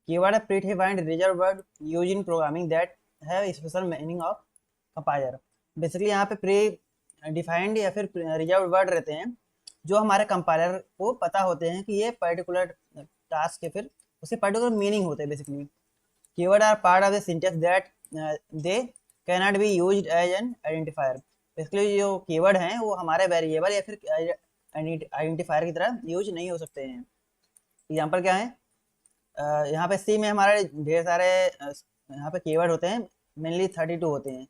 कीवर्ड है pre defined reserve word use in programming that have special meaning of compiler. Basically यहाँ पे प्री डिफाइंड या फिर रिजर्व वर्ड रहते हैं, जो हमारे कंपाइलर को पता होते हैं कि ये पर्टिकुलर टास्क के फिर उसके पर्टिकुलर मीनिंग होते हैं basically. Keyword are part of the syntax that they can not be used as an identifier. Basically जो कीवर्ड हैं वो हमारे वेरिएबल या फिर आइडेंटिफायर की तरह यूज नहीं हो सकते हैं। एग्जाम्पल क्या है, यहाँ पे सी में हमारे ढेर सारे यहाँ पे कीवर्ड होते हैं, मेनली 32 होते हैं।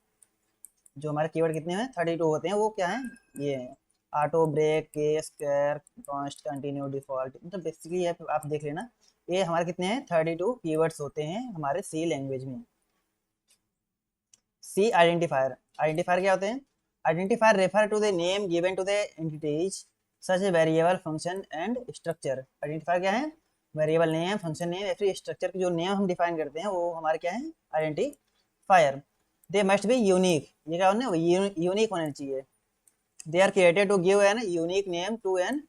जो हमारे कीवर्ड कितने हैं, 32 होते हैं। वो क्या है, ये auto break, case, char, const, continue, default. मतलब बेसिकली आप देख लेना, ये हमारे कितने हैं, 32 कीवर्ड्स होते हैं हमारे सी लैंग्वेज में। सी आइडेंटिफायर। आइडेंटिफायर क्या होते हैं, identifier refer to the name given to the entities such a variable, function and structure. Identifier क्या है, वेरिएबल नेम, फंक्शन नेम या फिर स्ट्रक्चर के जो नेम हम डिफाइन करते हैं वो हमारे क्या है, identifier. They must be unique. ये क्या होना, यूनिक होने चाहिए। They are created to give an unique name to an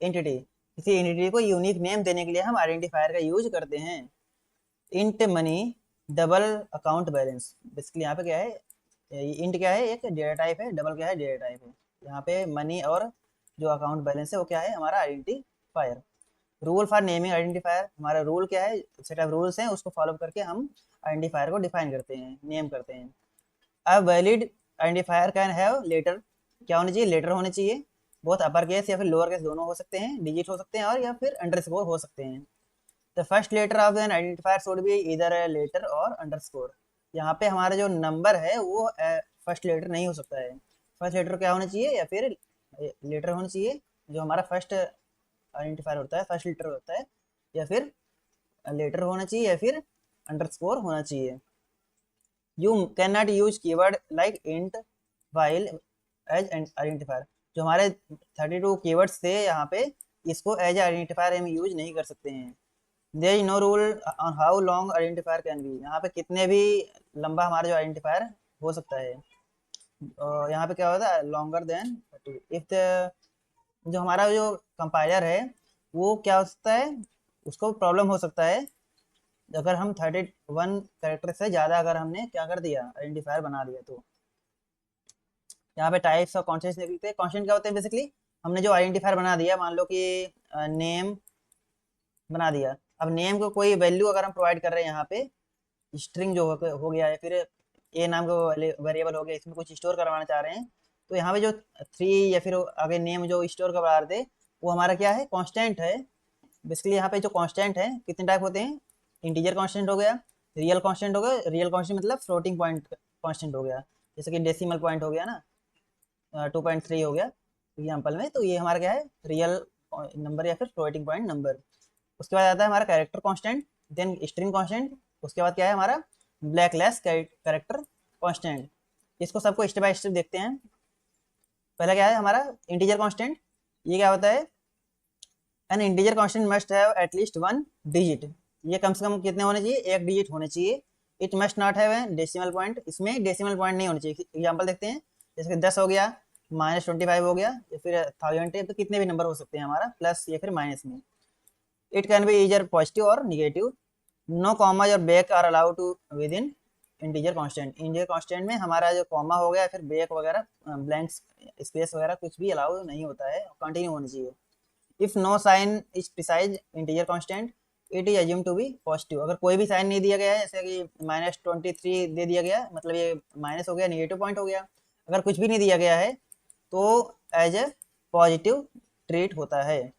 entity. किसी एंटिटी को यूनिक नेम देने के लिए हम आइडेंटिफायर का यूज करते हैं। Int money double account balance. Basically यहाँ पे क्या है, इंट क्या है, एक डेटा टाइप है, डबल क्या है, डेटा टाइप है। यहाँ पे मनी और जो अकाउंट बैलेंस है वो क्या है, हमारा identifier. Rule for naming identifier. हमारा रूल क्या है, सेट ऑफ रूल्स हैं, उसको फॉलो करके हम आइडेंटिफायर को डिफाइन करते हैं, नेम करते हैं। अब valid identifier can have letter. क्या होनी चाहिए, लेटर होने चाहिए। बहुत अपर केस या फिर लोअर केस दोनों हो सकते हैं, डिजिट हो सकते हैं और या फिर अंडरस्कोर हो सकते हैं। The first letter of an identifier should be either a letter और अंडरस्कोर। यहाँ पे हमारा जो नंबर है वो फर्स्ट लेटर नहीं हो सकता है। फर्स्ट लेटर क्या होना चाहिए, या फिर लेटर होना चाहिए, जो हमारा फर्स्ट आइडेंटिफायर होता है, फर्स्ट लेटर होता है, या फिर लेटर होना चाहिए, या फिर अंडरस्कोर होना चाहिए। You can not use keyword like int while as identifier. जो हमारे 32 कीवर्ड्स थे यहाँ पे, इसको एज आइडेंटिफायर हम यूज नहीं कर सकते हैं। There is no rule on how long identifier can be. यहाँ पे कितने भी लंबा हमारा जो आइडेंटिफायर हो सकता है। यहाँ पे क्या होता है, लॉन्गर देन इफ द, जो हमारा जो कंपाइलर है वो क्या हो सकता है, उसको प्रॉब्लम हो सकता है अगर हम 31 कैरेक्टर से ज़्यादा अगर हमने क्या कर दिया, आइडेंटिफायर बना दिया। तो यहाँ पे टाइप्स ऑफ कॉन्स्टेंट्स लिखते हैं। कॉन्स्टेंट क्या होते हैं, बेसिकली हमने जो आइडेंटिफायर बना दिया, मान लो कि नेम बना दिया। अब नेम को कोई वैल्यू अगर हम प्रोवाइड कर रहे हैं, यहाँ पे स्ट्रिंग जो हो गया है, फिर ए नाम का वेरिएबल हो गया, इसमें कुछ स्टोर करवाना चाह रहे हैं, तो यहाँ पे जो 3 या फिर आगे नेम जो स्टोर करवा रहे थे, वो हमारा क्या है, कांस्टेंट है। बेसिकली यहाँ पे जो कांस्टेंट है कितने टाइप होते हैं, इंटीजर कांस्टेंट हो गया, रियल कांस्टेंट हो गया। रियल कांस्टेंट मतलब फ्लोटिंग पॉइंट कांस्टेंट हो गया, जैसे कि डेसिमल पॉइंट हो गया ना, 2.3 हो गया एग्जाम्पल में, तो ये हमारा क्या है, रियल नंबर या फिर फ्लोटिंग पॉइंट नंबर। उसके बाद आता है हमारा character constant, then string constant, उसके बाद क्या है हमारा ब्लैकलेस कैरेक्टर कांस्टेंट। इसको सबको स्टेप बाय स्टेप देखते हैं। पहला क्या है हमारा इंटीजर कांस्टेंट। ये क्या होता है, N integer constant must have at least 1 digit. ये कम से कम कितने होने चाहिए, 1 डिजिट होने चाहिए। It must not have a decimal point. इसमें डेसिमल पॉइंट नहीं होने चाहिए। एग्जाम्पल देखते हैं, जैसे कि 10 हो गया, -25 हो गया, या फिर 1000 है, तो कितने भी नंबर हो सकते हैं हमारा, प्लस या फिर माइनस में। It can be either positive और निगेटिव। नो कॉमा और break are allowed to within integer constant. Integer constant में हमारा जो कॉमा हो गया, फिर ब्रेक वगैरह, ब्लैंक स्पेस वगैरह कुछ भी अलाउ नहीं होता है, कंटिन्यू होनी चाहिए। If no sign is precise integer constant, it is assume to be positive. अगर कोई भी साइन नहीं दिया गया है, जैसे कि -23 दे दिया गया, मतलब ये माइनस हो गया, निगेटिव पॉइंट हो गया। अगर कुछ भी नहीं दिया गया है तो एज ए पॉजिटिव ट्रीट होता है।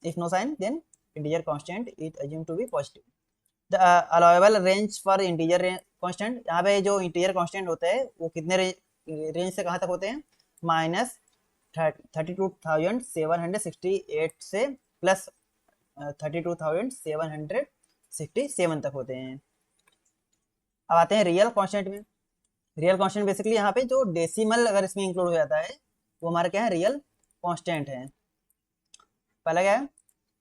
If no sign then integer constant it assume to be positive. The allowable range for integer constant. यहाँ पे जो इंटीजर कांस्टेंट होता है वो कितने रेंज से कहाँ तक होते हैं, -32,768 से प्लस 32,767 तक होते हैं। अब आते हैं रियल कांस्टेंट में। रियल कांस्टेंट बेसिकली यहाँ पे जो डेसिमल अगर इसमें इंक्लूड हो जाता है, वो हमारा क्या है, रियल कांस्टेंट है। पहला क्या है,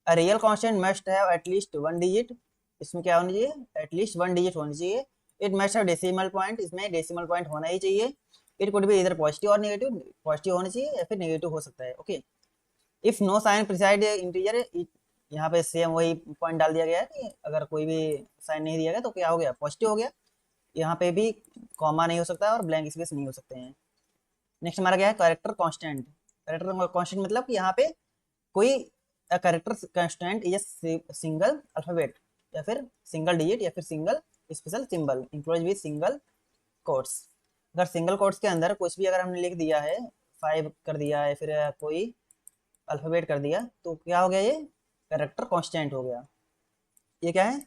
a real constant must have at least 1 digit. इसमें क्या होनी चाहिए, एटलीस्ट 1 डिजिट होनी चाहिए। It must have decimal point. इसमें डेसिमल पॉइंट होना ही चाहिए। It could be either positive और नेगेटिव। पॉजिटिव होना चाहिए या फिर नेगेटिव हो सकता है। Okay, if no sign precede integer, यहाँ पे सेम वही पॉइंट डाल दिया गया है कि अगर कोई भी साइन नहीं दिया गया तो क्या हो गया, पॉजिटिव हो गया। यहाँ पे भी कॉमा नहीं हो सकता और ब्लैंक स्पेस नहीं हो सकते हैं। नेक्स्ट हमारा क्या है, कैरेक्टर कांस्टेंट। कैरेक्टर कांस्टेंट मतलब कि यहाँ पे कोई character constant is single alphabet, या फिर सिंगल डिजिट, या फिर single special symbol enclose with single quotes. अगर सिंगल कोट्स के अंदर कुछ भी अगर हमने लिख दिया है, 5 कर दिया है, फिर कोई अल्फाबेट कर दिया, तो क्या हो गया, ये कैरेक्टर कांस्टेंट हो गया। ये क्या है,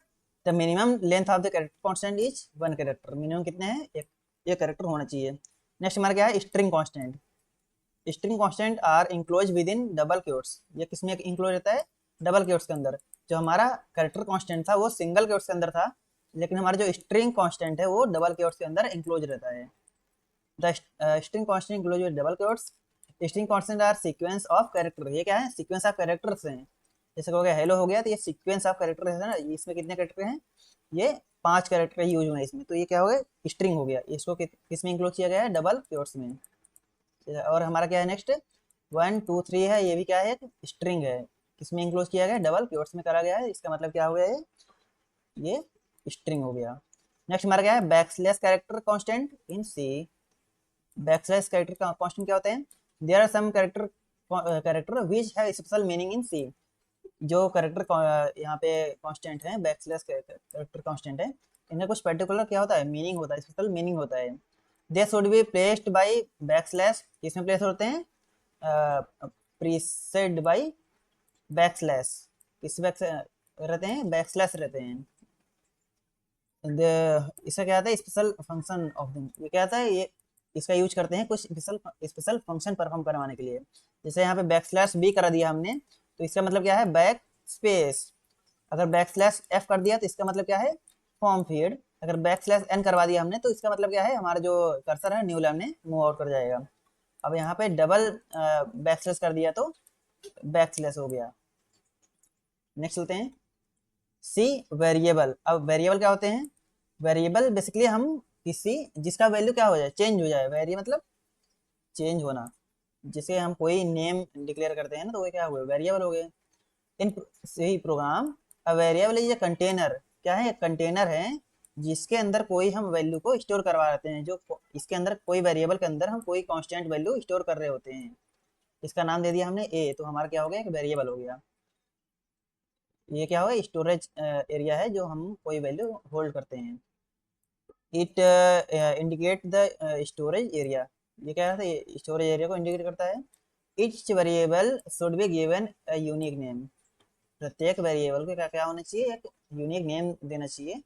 the minimum length of the character constant is 1 character. Minimum कितने हैं, एक कैरेक्टर होना चाहिए। नेक्स्ट हमारा क्या है, string constant. String constant are enclose with in double quotes. ये किसमें इंक्लोज रहता है, डबल क्योट्स के अंदर। जो हमारा कैरेक्टर कांस्टेंट था वो सिंगल क्योट्स के अंदर था, लेकिन हमारा जो स्ट्रिंग कांस्टेंट है वो डबल क्योट्स के अंदर इंक्लोज रहता है। The string constant enclose with double quotes. String constant are sequence of character. ये क्या है, सीक्वेंस ऑफ कैरेक्टर्स हैं। जैसे हो गया हेलो हो गया, तो ये सीक्वेंस ऑफ कैरेक्टर है ना, इसमें कितने कैरेक्टर हैं, ये 5 कैरेक्टर यूज हुए हैं इसमें, तो ये क्या हो गया, स्ट्रिंग हो गया। इसको किसमें इंक्लूड किया गया है, डबल क्योट्स में। और हमारा क्या है नेक्स्ट, 1 2 3 है, ये भी क्या है, स्ट्रिंग है, किसमें इंक्लूड किया गया है, डबल क्योट्स में करा गया है। इसका मतलब क्या हो गया, ये स्ट्रिंग हो गया। नेक्स्ट हमारा क्या है, backslash character constant in C. Backslash character constant क्या होते हैं, there are some character which have special meaning in C. जो कैरेक्टर यहाँ पे कांस्टेंट है, बैकस्लैश कैरेक्टर कांस्टेंट है, इनका कुछ पर्टिकुलर क्या होता है, मीनिंग होता है, स्पेशल मीनिंग होता है। They should be placed bye backslash. किसमें प्लेस होते हैं, प्रीसेड बाय बैकस्लैश। किस बैक रहते हैं, बैकस्लैश रहते हैं। इसका क्या आता है, स्पेशल फंक्शन ऑफ देम। ये क्या आता है, ये इसका यूज करते हैं कुछ स्पेशल फंक्शन परफॉर्म करवाने के लिए। जैसे यहाँ पे बैकस्लैश बी करा दिया हमने, तो इसका मतलब क्या है, बैक स्पेस। अगर बैक स्लैश एफ कर दिया तो इसका मतलब क्या है, फॉर्म फीड। अगर बैक स्लैश एन करवा दिया हमने तो इसका मतलब क्या है, हमारा जो कर्सर है न्यू लैब में मूव आउट कर जाएगा। अब यहाँ पे डबल बैक स्लैश कर दिया तो बैक स्लैश हो गया। नेक्स्ट चलते हैं सी वेरिएबल। अब वेरिएबल क्या होते हैं, वेरिएबल बेसिकली हम किसी जिसका वैल्यू क्या हो जाए, चेंज हो जाए। वेरी मतलब चेंज होना, जिसे हम कोई नेम डिक्लेयर करते हैं ना तो वो क्या हुए, वेरिएबल हो गए। In C program, a variable is a container, क्या है, कंटेनर है जिसके अंदर कोई हम वैल्यू को स्टोर करवा देते हैं। जो इसके अंदर कोई वेरिएबल के अंदर हम कोई कांस्टेंट वैल्यू स्टोर कर रहे होते हैं। इसका नाम दे दिया हमने ए, तो हमारा क्या हो गया, एक वेरिएबल हो गया। ये क्या होगा, स्टोरेज एरिया है जो हम कोई वैल्यू होल्ड करते हैं। It indicate the storage area, ये क्या है, स्टोरेज एरिया को इंडिकेट करता है। Etch variable should be given a unique name, प्रत्येक वेरिएबल को क्या क्या होना चाहिए, एक यूनिक नेम देना चाहिए,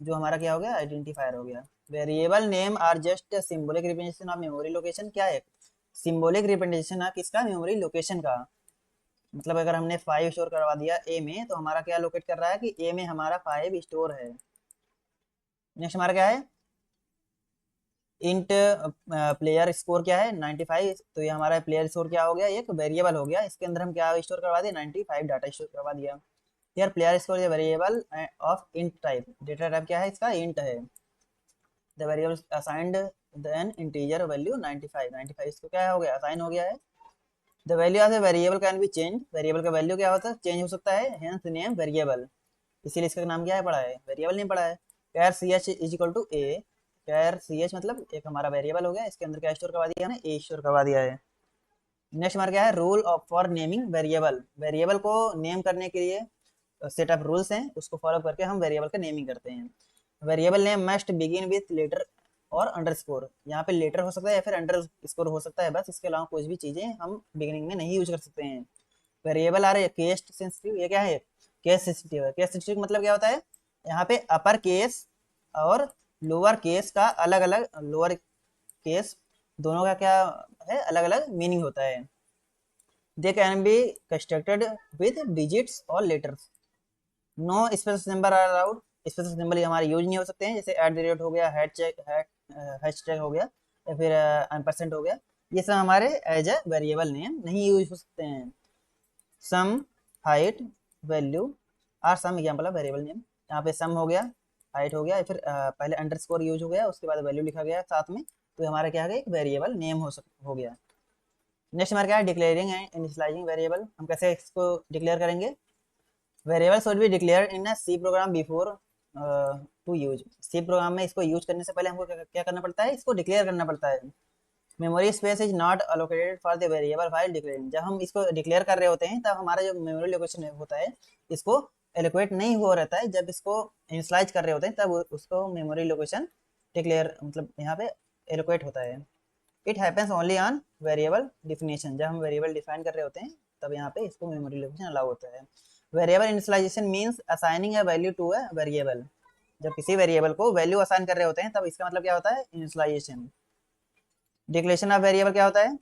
जो हमारा क्या हो गया, आइडेंटिफायर हो गया। Variable name are just symbolic representation of memory location, क्या है, सिंबॉलिक रिप्रेजेंटेशन है किसका, मेमोरी लोकेशन का। मतलब अगर हमने 5 स्टोर करवा दिया ए में तो हमारा क्या लोकेट कर रहा है कि ए में हमारा 5 स्टोर है। नेक्स्ट हमारा क्या है, इंट प्लेयर स्कोर क्या है 95, तो ये हमारा प्लेयर स्कोर क्या हो गया, एक वेरिएबल हो गया। इसके अंदर हम क्या स्टोर करवा दिया, 95 डाटा स्टोर करवा दिया। यार प्लेयर स्कोर ये variable of int type, data type क्या है इसका, इंट है। The variable assigned then integer value 95, 95 इसको क्या हो गया, असाइन हो गया है। The value of the variable can B change, variable का वैल्यू क्या होता है, चेंज हो सकता है, हेंस नेम वेरिएबल, इसीलिए इसका नाम क्या है पड़ा है, वेरिएबल नहीं पड़ा है। Char C H is equal to a, char C H मतलब एक हमारा वेरिएबल हो गया, इसके अंदर क्या स्टोर करवा दिया है, ए स्टोर करवा दिया है। नेक्स्ट हमारा क्या है, rule of for naming variable, variable को नेम करने के लिए सेट ऑफ रूल्स हैं, उसको फॉलो करके हम वेरिएबल का नेमिंग करते हैं। Variable name must begin with letter और अंडरस्कोर, यहाँ पे लेटर हो सकता है या फिर अंडरस्कोर हो सकता है, बस इसके अलावा कुछ भी चीजें हम बिगिनिंग में नहीं यूज कर सकते हैं। वेरिएबल आर केस सेंसिटिव, ये क्या है, केस सेंसिटिव है। केस सेंसिटिव मतलब क्या होता है, यहाँ पे अपर केस और लोअर केस का अलग अलग, लोअर केस दोनों का क्या है, अलग अलग मीनिंग होता है। They can be constructed with digits और letters, no special symbol are allowed, special symbol हमारे यूज नहीं हो सकते हैं, जैसे एट द रेट हो गया, हैशटैग हो गया, या फिर % हो गया, ये सब हमारे एज ए वेरिएबल नेम नहीं यूज हो सकते हैं। Sum, height, value are some example of variable name, यहाँ पे सम हो गया, हाइट हो गया, फिर पहले अंडरस्कोर यूज हो गया, उसके बाद वैल्यू लिखा गया साथ में, तो हमारा क्या हो गया, एक वेरिएबल नेम हो गया। नेक्स्ट हमारा क्या है, डिक्लेयरिंग एंड इनिशियलाइजिंग वेरिएबल, हम कैसे इसको डिक्लेयर करेंगे। Variable should be declare in a C program before to use, C program में इसको यूज करने से पहले हमको क्या करना पड़ता है, इसको डिक्लेयर करना पड़ता है। Memory space is not allocated for the variable file declaring, जब हम इसको डिक्लेयर कर रहे होते हैं तब हमारा जो मेमोरी लोकेशन होता है इसको एलोकेट नहीं हो रहता है, जब इसको इनिशियलाइज कर रहे होते हैं तब उसको मेमोरी लोकेशन डिक्लेयर मतलब यहाँ पे एलोकेट होता है। It happens only on variable definition, जब हम वेरिएबल डिफाइन कर रहे होते हैं तब यहाँ पे इसको मेमोरी लोकेशन अलाउ होता है। Variable initialization means assigning a value to a variable, जब किसी वेरिएबल को वैल्यू असाइन कर रहे होते हैं तब इसका मतलब क्या होता है, इनिशियलाइजेशन। डिक्लेरेशन ऑफ वेरिएबल क्या होता है,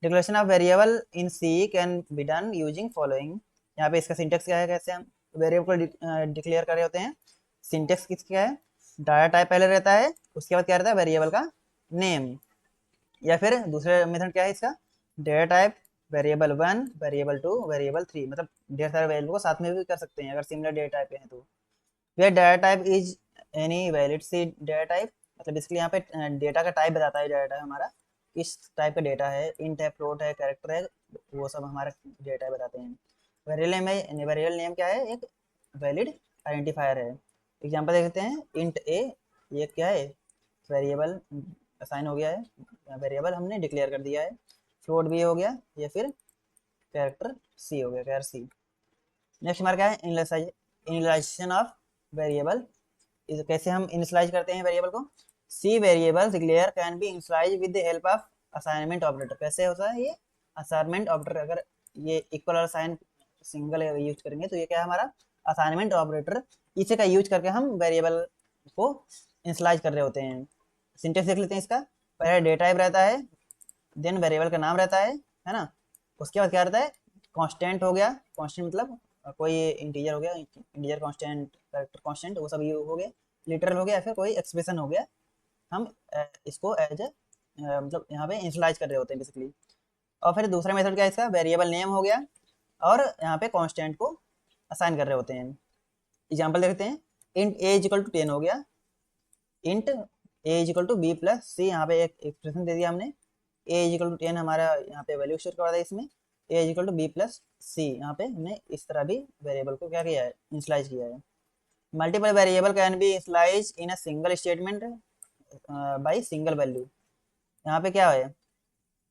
declaration of variable in C can be done using following, यहाँ पे इसका सिंटेक्स क्या है, कैसे हम वेरिएबल को डिक्लेयर कर रहे होते हैं। सिंटेक्स किसका है, डाटा टाइप पहले रहता है, उसके बाद क्या रहता है, वेरिएबल का नेम, या फिर दूसरे मेथड क्या है इसका, data type variable 1, variable 2, variable 3, मतलब ढेर सारे वेरिएबल को साथ में भी कर सकते हैं अगर सिमिलर डेटा टाइप है तो। Where data type is any valid C data type, मतलब इसके लिए यहाँ पे डेटा का टाइप बताता है, डेटा हमारा किस टाइप का डेटा है, इंट है, फ्लोट है, कैरेक्टर है, वो सब हमारा डेटा बताते हैं। वेरिएबल नेम क्या है, एक वैलिड आइडेंटिफायर है। एग्जांपल देखते हैं, इंट ए, ये क्या है, वेरिएबल असाइन हो गया है, वेरिएबल हमने डिक्लेयर कर दिया है। फ्लोट भी हो गया, या फिर कैरेक्टर सी हो गया, कैरेक्टर सी। नेक्स्ट हमारा क्या है, इनिशियलाइजेशन ऑफ वेरिएबल, कैसे हम इनिशियलाइज करते हैं वेरिएबल को। C variable declare can be initialize with the help of assignment operator, कैसे होता है ये, असाइनमेंट ऑपरेटर, अगर ये इक्वल और साइन सिंगल यूज करेंगे तो ये क्या है हमारा असाइनमेंट ऑपरेटर, इसी का यूज करके हम वेरिएबल को इनिशियलाइज कर रहे होते हैं। सिंटेक्स देख लेते हैं इसका, पहले डेटा टाइप रहता है, देन वेरिएबल का नाम रहता है ना, उसके बाद क्या रहता है, कांस्टेंट हो गया, कांस्टेंट मतलब कोई इंटीजर हो गया, इंटीजर कांस्टेंट, कैरेक्टर कांस्टेंट, वो सब ये हो गया, लिटरल हो गया, या फिर कोई एक्सप्रेशन हो गया, हम इसको एज ए मतलब यहाँ पे इनिशियलाइज कर रहे होते हैं बेसिकली। और फिर दूसरा मेथड क्या है इसका, वेरिएबल नेम हो गया, और यहाँ पे कांस्टेंट को असाइन कर रहे होते हैं। एग्जांपल देखते हैं, इंट ए इक्वल टू 10 हो गया, int a equal to b plus c, यहाँ पे एक एक्सप्रेशन दे दिया हमने, ए इक्वल टू 10 हमारा यहाँ पे वैल्यू स्टोर करवा दिया इसमें, ए equal to b plus c, यहाँ पे हमने इस तरह भी वेरिएबल को क्या किया है, इनिशियलाइज किया है। Multiple variable can be initialize in a single statement by single value. यहाँ पे क्या है,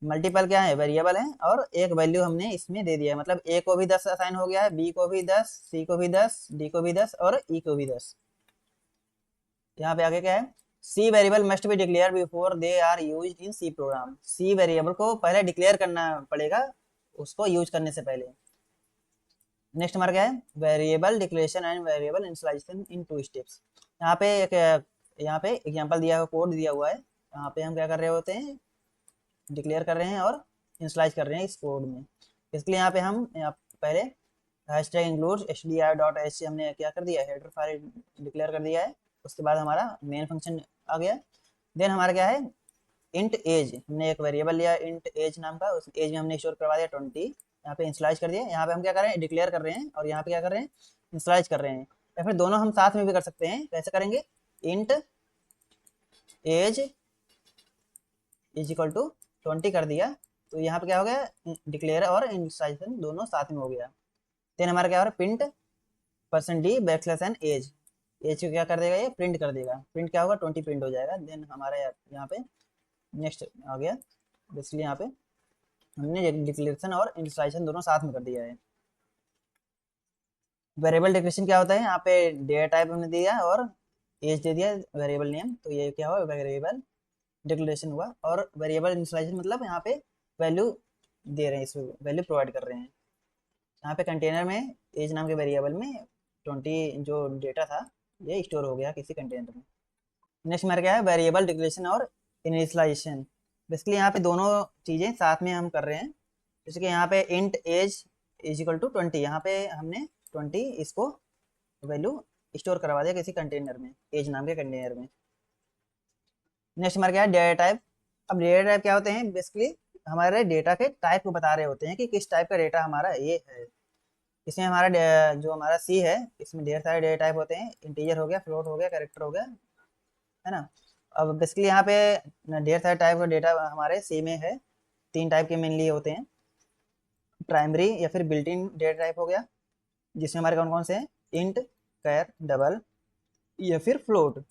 मल्टीपल क्या है, वेरिएबल है, और एक वैल्यू हमने इसमें दे दिया है, मतलब ए को भी 10 असाइन हो गया है, बी को भी 10, सी को भी 10, डी को भी 10 और ई को भी 10। यहाँ पे आगे क्या है, C variable must be declare before they are use in C program. C variable को पहले डिक्लेयर करना पड़ेगा उसको यूज करने से पहले। नेक्स्ट हमारा क्या है, variable declaration and variable initialization in 2 steps. यहाँ पे एक यहाँ पे एग्जांपल दिया हुआ, कोड दिया हुआ है, यहाँ पे हम क्या कर रहे होते हैं, डिक्लेयर कर रहे हैं और इनिशियलाइज कर रहे हैं इस कोड में। इसलिए यहाँ पे हम पहले हैशटैग इंक्लूड str.h से हमने क्या कर दिया, हेडर फाइल डिक्लेयर कर दिया है। उसके बाद हमारा मेन फंक्शन आ गया। देन हमारा क्या है, इंट एज, हमने एक वेरिएबल लिया इंट एज नाम का, उस एज में हमने स्टोर करवा दिया 20, यहाँ पे इंस्लाइज कर दिया। यहाँ पे हम क्या कर रहे हैं, डिक्लेयर कर रहे हैं, और यहाँ पे क्या कर रहे हैं, इंस्लाइज कर रहे हैं। या फिर दोनों हम साथ में भी कर सकते हैं। कैसे करेंगे, int age is equal to 20 कर दिया, तो यहाँ पे क्या हो गया, डिक्लेयर और इंस्लाइजेशन दोनों साथ में हो गया। देन हमारा क्या हो रहा है, print %d backslash n age, age को क्या कर देगा, ये प्रिंट कर देगा। प्रिंट क्या होगा, 20 प्रिंट हो जाएगा। देन हमारा यहाँ पे नेक्स्ट आ गया, बेसिकली यहाँ पे हमने डिक्लेरेशन और इनिशियलाइजेशन दोनों साथ में कर दिया है। वेरिएबल डिक्लेरेशन क्या होता है, यहाँ पे डेटा टाइप हमने दिया और एज दे दिया, वेरिएबल नेम, तो ये क्या हुआ, वेरिएबल डिक्लेरेशन हुआ। और वेरिएबल इनिशियलाइजेशन मतलब यहाँ पे वैल्यू दे रहे हैं, इसमें वैल्यू प्रोवाइड कर रहे हैं। यहाँ पे कंटेनर में एज नाम के वेरिएबल में 20 जो डेटा था ये स्टोर हो गया किसी कंटेनर में। नेक्स्ट हमारा क्या है, वेरिएबल डिक्लेरेशन और इनिशियलाइजेशन। बेसिकली यहाँ पे दोनों चीज़ें साथ में हम कर रहे हैं। जैसे कि यहाँ पे int age is equal to 20, यहाँ पे हमने 20 इसको वैल्यू स्टोर करवा दिया किसी कंटेनर में, एज नाम के कंटेनर में। नेक्स्ट हमारा क्या है, डेटा टाइप। अब डेटा टाइप क्या होते हैं, बेसिकली हमारे डेटा के टाइप को बता रहे होते हैं कि किस टाइप का डेटा हमारा ये है। इसमें हमारा जो हमारा सी है, इसमें ढेर सारे डेटा टाइप होते हैं, इंटीजर हो गया, फ्लोट हो गया, कैरेक्टर हो गया, है ना। अब बेसिकली यहाँ पे ढेर सारे टाइप का डेटा हमारे सी में है। 3 टाइप के मेनली होते हैं, प्राइमरी या फिर बिल्ट इन डेटा टाइप हो गया, जिसमें हमारे कौन कौन से हैं, इंट, कैर, डबल या फिर फ्लोट।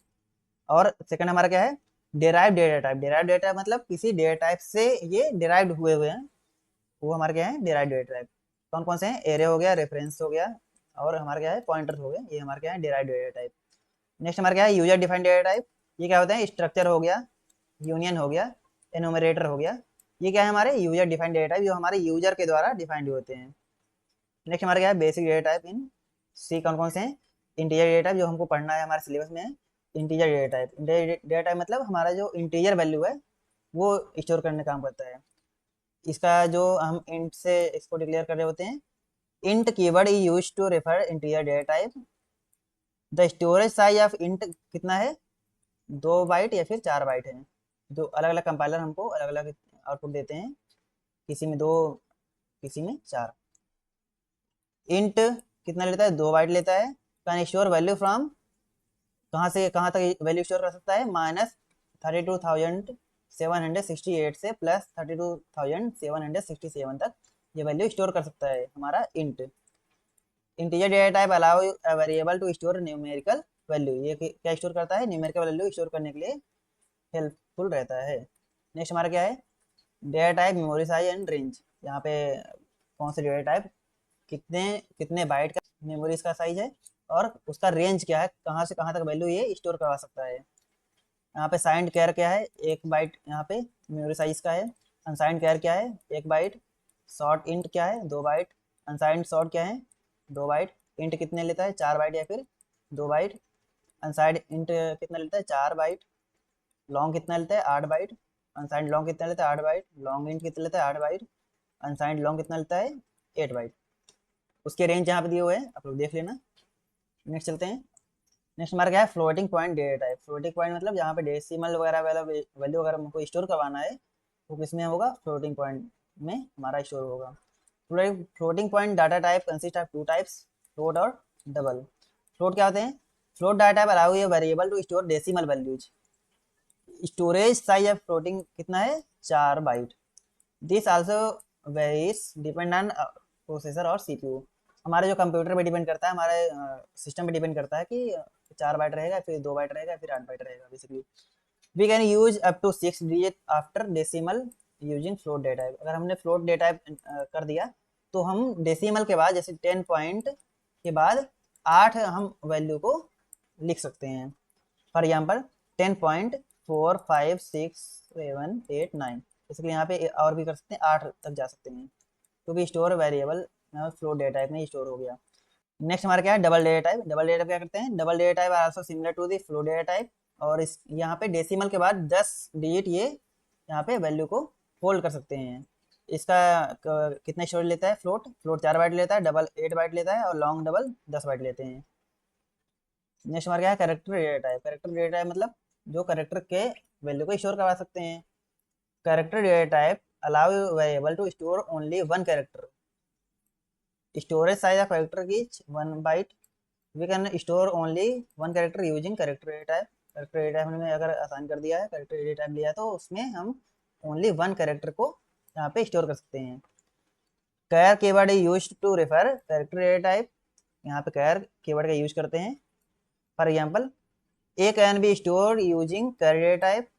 और सेकंड हमारा क्या है, derive data type. Derive data मतलब किसी डेटा टाइप से ये डेराइव्ड हुए हुए हैं, वो हमारे क्या है, डेराइव डेटा टाइप। कौन कौन से हैं, एरे हो गया, रेफरेंस हो गया, और हमारा क्या है, पॉइंटर हो गया, ये हमारा क्या है, डेराइव डेटा टाइप। नेक्स्ट हमारा क्या है, यूजर डिफाइंड डेटा टाइप। ये क्या होता है, स्ट्रक्चर हो गया, यूनियन हो गया, एनुमरेटर हो गया। ये क्या है, हमारे यूजर डिफाइंड डेटा टाइप, जो हमारे यूजर के द्वारा डिफाइंड होते हैं। नेक्स्ट हमारा क्या है, बेसिक डेटा टाइप इन सी। कौन कौन से हैं, इंटीजर डेटा टाइप, जो हमको पढ़ना है हमारे सिलेबस में है, integer data type. Integer data type मतलब हमारा जो इंटीजर वैल्यू है वो स्टोर करने का काम करता है। इसका जो हम इंट से इसको डिक्लेयर कर रहे होते हैं, int keyword is use to refer integer data type. The storage size of int कितना है, 2 बाइट या फिर 4 बाइट है। जो अलग अलग कंपाइलर हमको अलग अलग आउटपुट देते हैं, किसी में 2, किसी में 4। इंट कितना लेता है, 2 बाइट लेता है। कैन स्टोर वैल्यू फ्रॉम, कहाँ से कहाँ तक वैल्यू स्टोर कर सकता है, -32,768 से +32,767 तक ये वैल्यू स्टोर कर सकता है हमारा int. Integer data type allow variable to store numerical value. ये क्या स्टोर करता है, न्यूमेरिकल वैल्यू स्टोर करने के लिए हेल्पफुल रहता है। नेक्स्ट हमारा क्या है, data type memory size and range. यहाँ पे कौन से डेटा टाइप कितने कितने बाइट का मेमोरी का साइज है, और उसका रेंज क्या है, कहाँ से कहाँ तक वैल्यू ये स्टोर करवा सकता है। यहाँ पे साइंड कैर क्या है, 1 बाइट यहाँ पे मेमोरी साइज का है। अनसाइंड कैर क्या है, 1 बाइट। शॉर्ट इंट क्या है, 2 बाइट। अनसाइंड शॉर्ट क्या है, 2 बाइट। इंट कितने लेता है, 4 बाइट या फिर 2 बाइट। अनसाइंड इंट कितना लेता है, 4 बाइट। लॉन्ग कितना लेता है, 8 बाइट। अनसाइंड लॉन्ग कितना लेता है, 8 बाइट। लॉन्ग इंट कितना लेता है, 8 बाइट। अनसाइंड लॉन्ग कितना लेता है, 8 बाइट। उसके रेंज यहाँ पे दिए हुए हैं, आप लोग देख लेना। नेक्स्ट चलते हैं। नेक्स्ट हमारा क्या है, floating point data type. Floating point मतलब जहाँ पे डेसिमल वगैरह वाला वैल्यू अगर हमको स्टोर करवाना है वो किसमें होगा, फ्लोटिंग पॉइंट में हमारा स्टोर होगा। Floating point data type consist of two types, float और डबल। फ्लोट क्या होते हैं, float data type allow a variable to store decimal values. Storage size of floating कितना है, 4 byte. This also varies depend on processor और CPU. हमारे जो computer पे डिपेंड करता है, हमारे सिस्टम पे डिपेंड करता है कि 4 बाइट रहेगा, फिर 2 बाइट रहेगा, फिर 8 बाइट रहेगा basically. We can use up to 6 digit after decimal using float data type. अगर हमने फ्लोट डेटा टाइप कर दिया तो हम डेसिमल के बाद जैसे 10 पॉइंट के बाद 8 हम वैल्यू को लिख सकते हैं। फॉर एग्जाम्पल 10.45678 बेसिकली यहाँ पे और भी कर सकते हैं, 8 तक जा सकते हैं क्योंकि store variable float data type में स्टोर हो गया। नेक्स्ट हमारा क्या है, double data type. Double data type क्या करते हैं, double data type also similar to the float data type. और इस यहाँ पे डेसिमल के बाद 10 डिजिट ये यहाँ पे वैल्यू को होल्ड कर सकते हैं। इसका कितना स्टोरेज लेता है, फ्लोट 4 बाइट लेता है, डबल 8 बाइट लेता है और लॉन्ग डबल 10 बाइट लेते हैं। नेक्स्ट हमारा क्या है, character data type. Character data type मतलब जो कैरेक्टर के वैल्यू को स्टोर करवा सकते हैं। Character data type allow variable to store only one character. Storage size of character की 1 byte. We can store only one character using character data type. Character data type में अगर आसान कर दिया है, कैरेक्टर डेटा टाइप लिया है तो उसमें हम ओनली वन कैरेक्टर को यहाँ पे स्टोर कर सकते हैं। Char keyword use to refer character data type. यहाँ पे कैर कीवर्ड का यूज करते हैं। For example a can be store using char data type.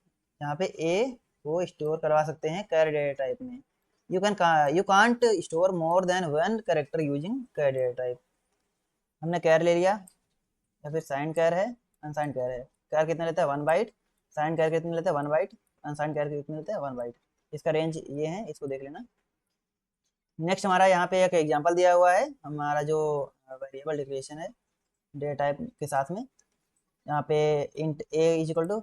यहाँ पे ए को स्टोर करवा सकते हैं कैर डेटा टाइप में। You can't store more than one character using char data type. हमने कैर ले लिया या फिर साइन कैर है, अनसाइन कैर है। कैर कितना लेता है, 1 बाइट। साइन कैर कितना लेता है, 1 बाइट। अनसाइन कैर कितना लेता है, 1 बाइट। इसका रेंज ये है, इसको देख लेना। नेक्स्ट हमारा यहाँ पे एक एग्जांपल दिया हुआ है, हमारा जो वेरिएबल डिक्लेरेशन है डेटा टाइप के साथ में। यहाँ पे int A is equal to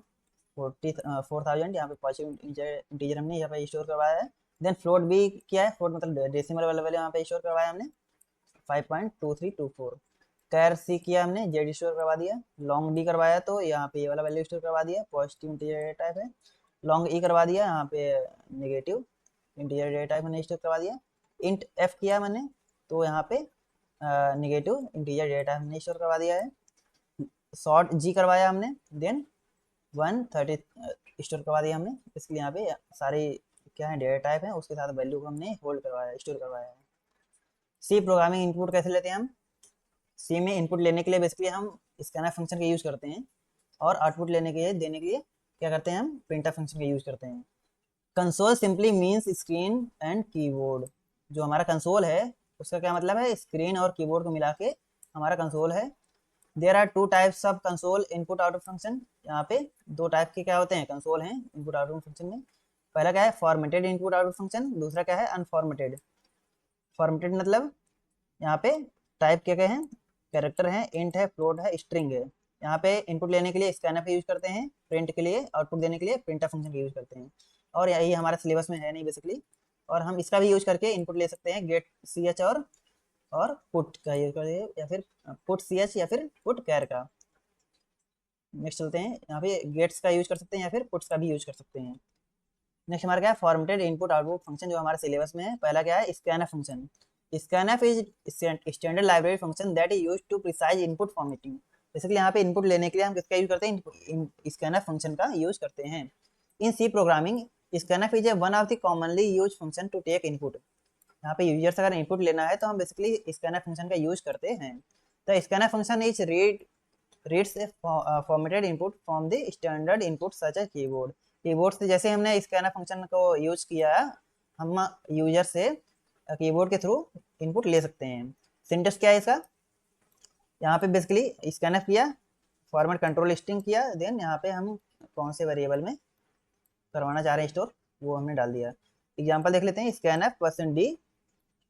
4,000, यहाँ पे पॉजिटिव इंटीजर हमने यहाँ पे स्टोर करवाया है। देन फ्लोट भी किया है, फ्लोट मतलब डेसिमल वाला वैल्यू यहाँ पे स्टोर करवाया हमने 5.2324। कैर सी किया हमने, जेड स्टोर करवा दिया। लॉन्ग डी करवाया तो यहाँ पे ये वाला वैल्यू स्टोर करवा दिया, पॉजिटिव इंटीजर डेटा टाइप है। लॉन्ग ई करवा दिया, यहाँ पे नेगेटिव इंटीजर डेटा टाइप मैंने स्टोर करवा दिया। इंट एफ किया मैंने तो यहाँ पे नेगेटिव इंटीजर डेटा टाइप हमने स्टोर करवा दिया है। शॉर्ट जी करवाया हमने, देन 130 स्टोर करवा दिया हमने। इसलिए यहाँ पे सारे क्या है डेटा टाइप है, उसके साथ वैल्यू को हमने होल्ड करवाया, स्टोर करवाया है। सी प्रोग्रामिंग इनपुट कैसे लेते हैं हम, सी में इनपुट लेने के लिए बेसिकली हम स्कैनफ फंक्शन का यूज़ करते हैं और आउटपुट लेने के लिए देने के लिए क्या करते हैं, हम प्रिंटफ फंक्शन का यूज़ करते हैं। Console simply means screen and keyboard. जो हमारा कंसोल है उसका क्या मतलब है, स्क्रीन और कीबोर्ड को मिला के हमारा कंसोल है। There are two types of console input output function. यहाँ पे दो टाइप के क्या होते हैं कंसोल हैं इनपुट आउटपुट फंक्शन में। पहला क्या है, फॉर्मेटेड इनपुट आउटपुट फंक्शन, दूसरा क्या है, अनफॉर्मेटेड। फॉर्मेटेड मतलब यहाँ पे टाइप क्या क्या है, कैरेक्टर है, इंट है, फ्लोट है, स्ट्रिंग है। यहाँ पे इनपुट लेने के लिए स्कैनफ यूज करते हैं, प्रिंट के लिए आउटपुट देने के लिए प्रिंटफ फंक्शन का यूज करते हैं। और यही हमारा सिलेबस में है नहीं बेसिकली। और हम इसका भी यूज करके इनपुट ले सकते हैं, गेट सी एच और पुट का यूज करके, या फिर पुट सी एच या फिर पुट कैर का। नेक्स्ट चलते हैं, यहाँ पे गेट्स का यूज कर सकते हैं या फिर पुट्स का भी यूज कर सकते हैं। नेक्स्ट हमारा क्या है, फॉर्मेटेड इनपुट आउटपुट फंक्शन जो हमारे सिलेबस में है। पहला क्या है, scanf function. Scanf is standard library function that is used to precise input formatting. Basically यहाँ पे इनपुट लेने के लिए हम किसका यूज करते हैं, स्कैनफ फंक्शन का यूज करते हैं। In C programming scanf is one of the commonly use function to take input. यहाँ पे यूजर से अगर इनपुट लेना है तो हम बेसिकली स्कैनफ फंक्शन का यूज करते हैं। तो scanf function is reads formatted input from the standard input such as keyboard. Keyboard से जैसे हमने स्कैनफ फंक्शन को यूज किया, हम यूजर से कीबोर्ड के थ्रू इनपुट ले सकते हैं। सिंटेक्स क्या है इसका, यहाँ पे बेसिकली स्कैनफ किया, फॉर्मेट कंट्रोल स्ट्रिंग किया, देन यहाँ पे हम कौन से वेरिएबल में करवाना चाह रहे हैं स्टोर वो हमने डाल दिया। एग्जांपल देख लेते हैं, स्कैनफ %d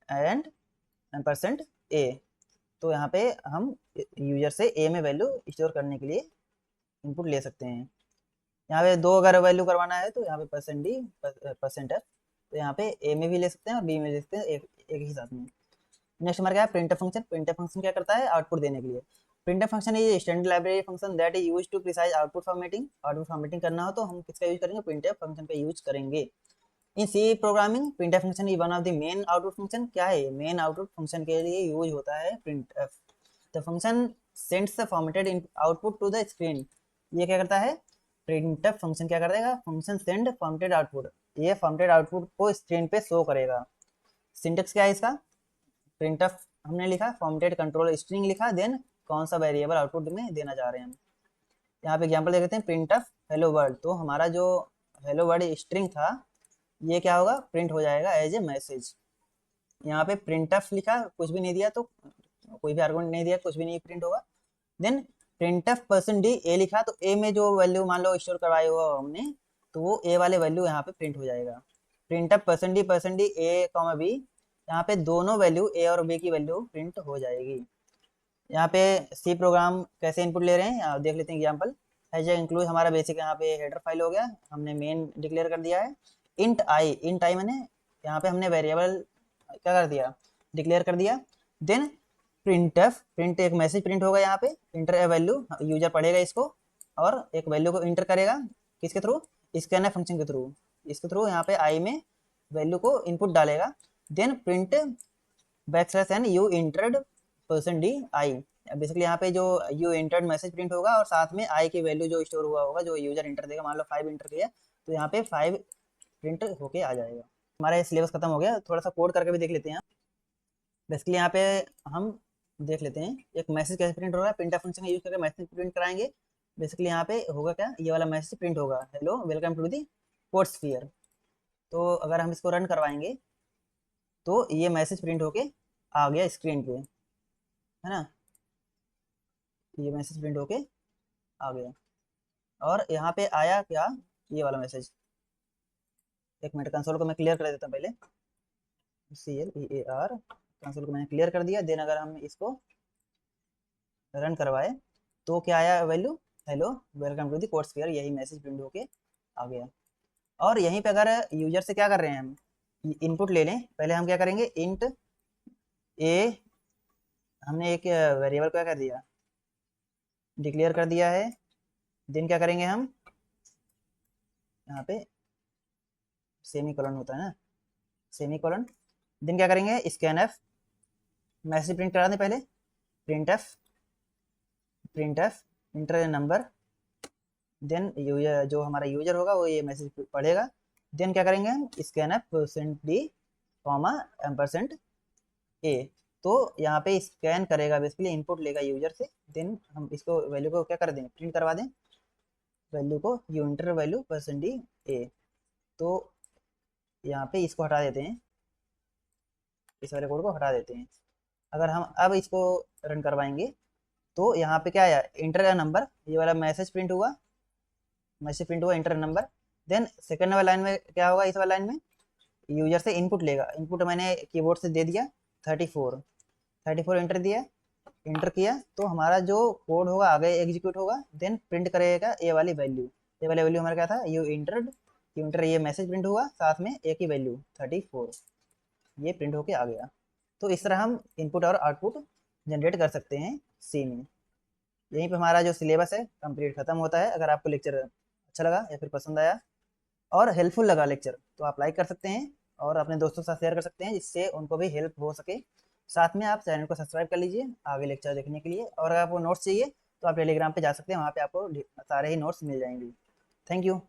एंड %a। तो यहाँ पे हम यूजर से ए में वैल्यू स्टोर करने के लिए इनपुट ले सकते हैं। यहाँ पे दो अगर वैल्यू करवाना है तो यहाँ पे %d %f, तो यहाँ पे ए में भी ले सकते हैं और बी में ले सकते हैं एक ही साथ में। नेक्स्ट हमारा क्या है, प्रिंटफ फंक्शन। प्रिंटफ फंक्शन क्या करता है, आउटपुट देने के लिए। Printf function is standard library function that is used to precise output formatting. Output formatting करना हो तो हम किसका यूज करेंगे, प्रिंटफ फंक्शन का यूज करेंगे। In C programming printf function is one of the main output function. क्या है, मेन आउटपुट फंक्शन के लिए यूज होता है printf. The function sends the formatted output to the screen. ये क्या करता है, प्रिंटफ फंक्शन क्या कर देगा, फंक्शन सेंड फॉर्मेटेड आउटपुट, ये फॉर्मेटेड आउटपुट को स्क्रीन पे शो करेगा। सिंटेक्स क्या है इसका, प्रिंटफ हमने लिखा, फॉर्मेटेड कंट्रोल स्ट्रिंग लिखा, देन कौन सा वेरिएबल आउटपुट में देना चाह रहे हैं हम। यहाँ पे एग्जांपल देख लेते हैं, प्रिंटफ हेलो वर्ल्ड। तो हमारा जो हेलो वर्ल्ड स्ट्रिंग था ये क्या होगा, प्रिंट हो जाएगा एज ए मैसेज। यहाँ पे प्रिंटफ लिखा, कुछ भी नहीं दिया तो कोई भी आर्गुमेंट नहीं दिया, कुछ भी नहीं प्रिंट होगा। देन प्रिंटफ % d ए लिखा, तो ए में जो वैल्यू मान लो स्टोर करवाए हुआ हमने, तो वो ए वाले वैल्यू यहाँ पे प्रिंट हो जाएगा। प्रिंटफ %d ए कॉमा बी, यहाँ पे दोनों वैल्यू ए और बी की वैल्यू प्रिंट हो जाएगी। यहाँ पे सी प्रोग्राम कैसे इनपुट ले रहे हैं देख लेते हैं एग्जाम्पल। एज इंक्लूड हमारा बेसिक यहाँ पे हेडर फाइल हो गया, हमने मेन डिक्लेयर कर दिया है। इंट आई मैंने यहाँ पे हमने वेरिएबल क्या कर दिया, डिक्लेयर कर दिया। देन प्रिंटफ, प्रिंट एक मैसेज प्रिंट होगा यहाँ पे, इंटर ए वैल्यू, यूजर पढ़ेगा इसको और एक वैल्यू को इंटर करेगा किसके थ्रू, स्कैनफ फंक्शन के थ्रू। इसके थ्रू यहाँ पे आई में वैल्यू को इनपुट डालेगा। Then print backslash n you entered %d I. Basically यहाँ पे जो यू इंटर्ड मैसेज प्रिंट होगा और साथ में आई की वैल्यू जो स्टोर हुआ होगा, जो यूजर इंटर देगा, मान लो 5 इंटर किया तो यहाँ पे 5 प्रिंट होके आ जाएगा। हमारा ये सिलेबस खत्म हो गया, थोड़ा सा कोड करके भी देख लेते हैं। बेसिकली यहाँ पे हम देख लेते हैं एक मैसेज कैसे प्रिंट हो रहा है, प्रिंटफ फंक्शन का यूज करके मैसेज प्रिंट कराएंगे। बेसिकली यहाँ पे होगा क्या, ये वाला मैसेज प्रिंट होगा, hello welcome to the code sphere. तो अगर हम इसको रन करवाएंगे तो ये मैसेज प्रिंट होके आ गया स्क्रीन पे, है ना, ये मैसेज प्रिंट होके आ गया। और यहाँ पे आया क्या, ये वाला मैसेज। एक मिनट, कंसोल को मैं क्लियर कर देता हूँ पहले, CLEAR, कंसोल को मैंने क्लियर कर दिया। देन अगर हम इसको रन करवाए तो क्या आया value, hello welcome to the code sphere, यही मैसेज प्रिंट होके आ गया। और यहीं पे अगर यूजर से क्या कर रहे हैं हम, इनपुट ले लें, पहले हम क्या करेंगे, इंट ए, हमने एक वेरिएबल क्या कर दिया, डिक्लेयर कर दिया है। देन क्या करेंगे हम, यहाँ पे सेमी कोलन होता है ना, सेमी कोलन। देन क्या करेंगे, स्कैनफ, मैसेज प्रिंट करा दें पहले, प्रिंटफ इंटर नंबर। देन जो हमारा यूजर होगा वो ये मैसेज पढ़ेगा। देन क्या करेंगे हम, स्कैनफ %d कॉमा %a। तो यहाँ पे स्कैन करेगा, बेसिकली इनपुट लेगा यूजर से। देन हम इसको वैल्यू को क्या कर दें, प्रिंट करवा दें, वैल्यू को यू इंटर वैल्यू %a। तो यहाँ पे इसको हटा देते हैं, इस वाले कोड को हटा देते हैं। अगर हम अब इसको रन करवाएंगे तो यहाँ पे क्या आया, इंटर का नंबर, ये वाला मैसेज प्रिंट हुआ, इंटर नंबर। देन सेकंड वाला लाइन में क्या होगा, इस वाला लाइन में यूजर से इनपुट लेगा, इनपुट मैंने कीबोर्ड से दे दिया 34 इंटर दिया, इंटर किया तो हमारा जो कोड होगा आगे एग्जीक्यूट होगा। देन प्रिंट करेगा ये वाली वैल्यू, ये वाली वैल्यू हमारा क्या था, यू इंटर, ये मैसेज प्रिंट हुआ, साथ में ए की वैल्यू 34, ये प्रिंट होके आ गया। तो इस तरह हम इनपुट और आउटपुट जनरेट कर सकते हैं सी में। यहीं पे हमारा जो सिलेबस है कंप्लीट खत्म होता है। अगर आपको लेक्चर अच्छा लगा या फिर पसंद आया और हेल्पफुल लगा लेक्चर तो आप लाइक कर सकते हैं और अपने दोस्तों के साथ शेयर कर सकते हैं, जिससे उनको भी हेल्प हो सके। साथ में आप चैनल को सब्सक्राइब कर लीजिए आगे लेक्चर देखने के लिए। और अगर आपको नोट्स चाहिए तो आप टेलीग्राम पे जा सकते हैं, वहाँ पे आपको सारे ही नोट्स मिल जाएंगे। Thank you.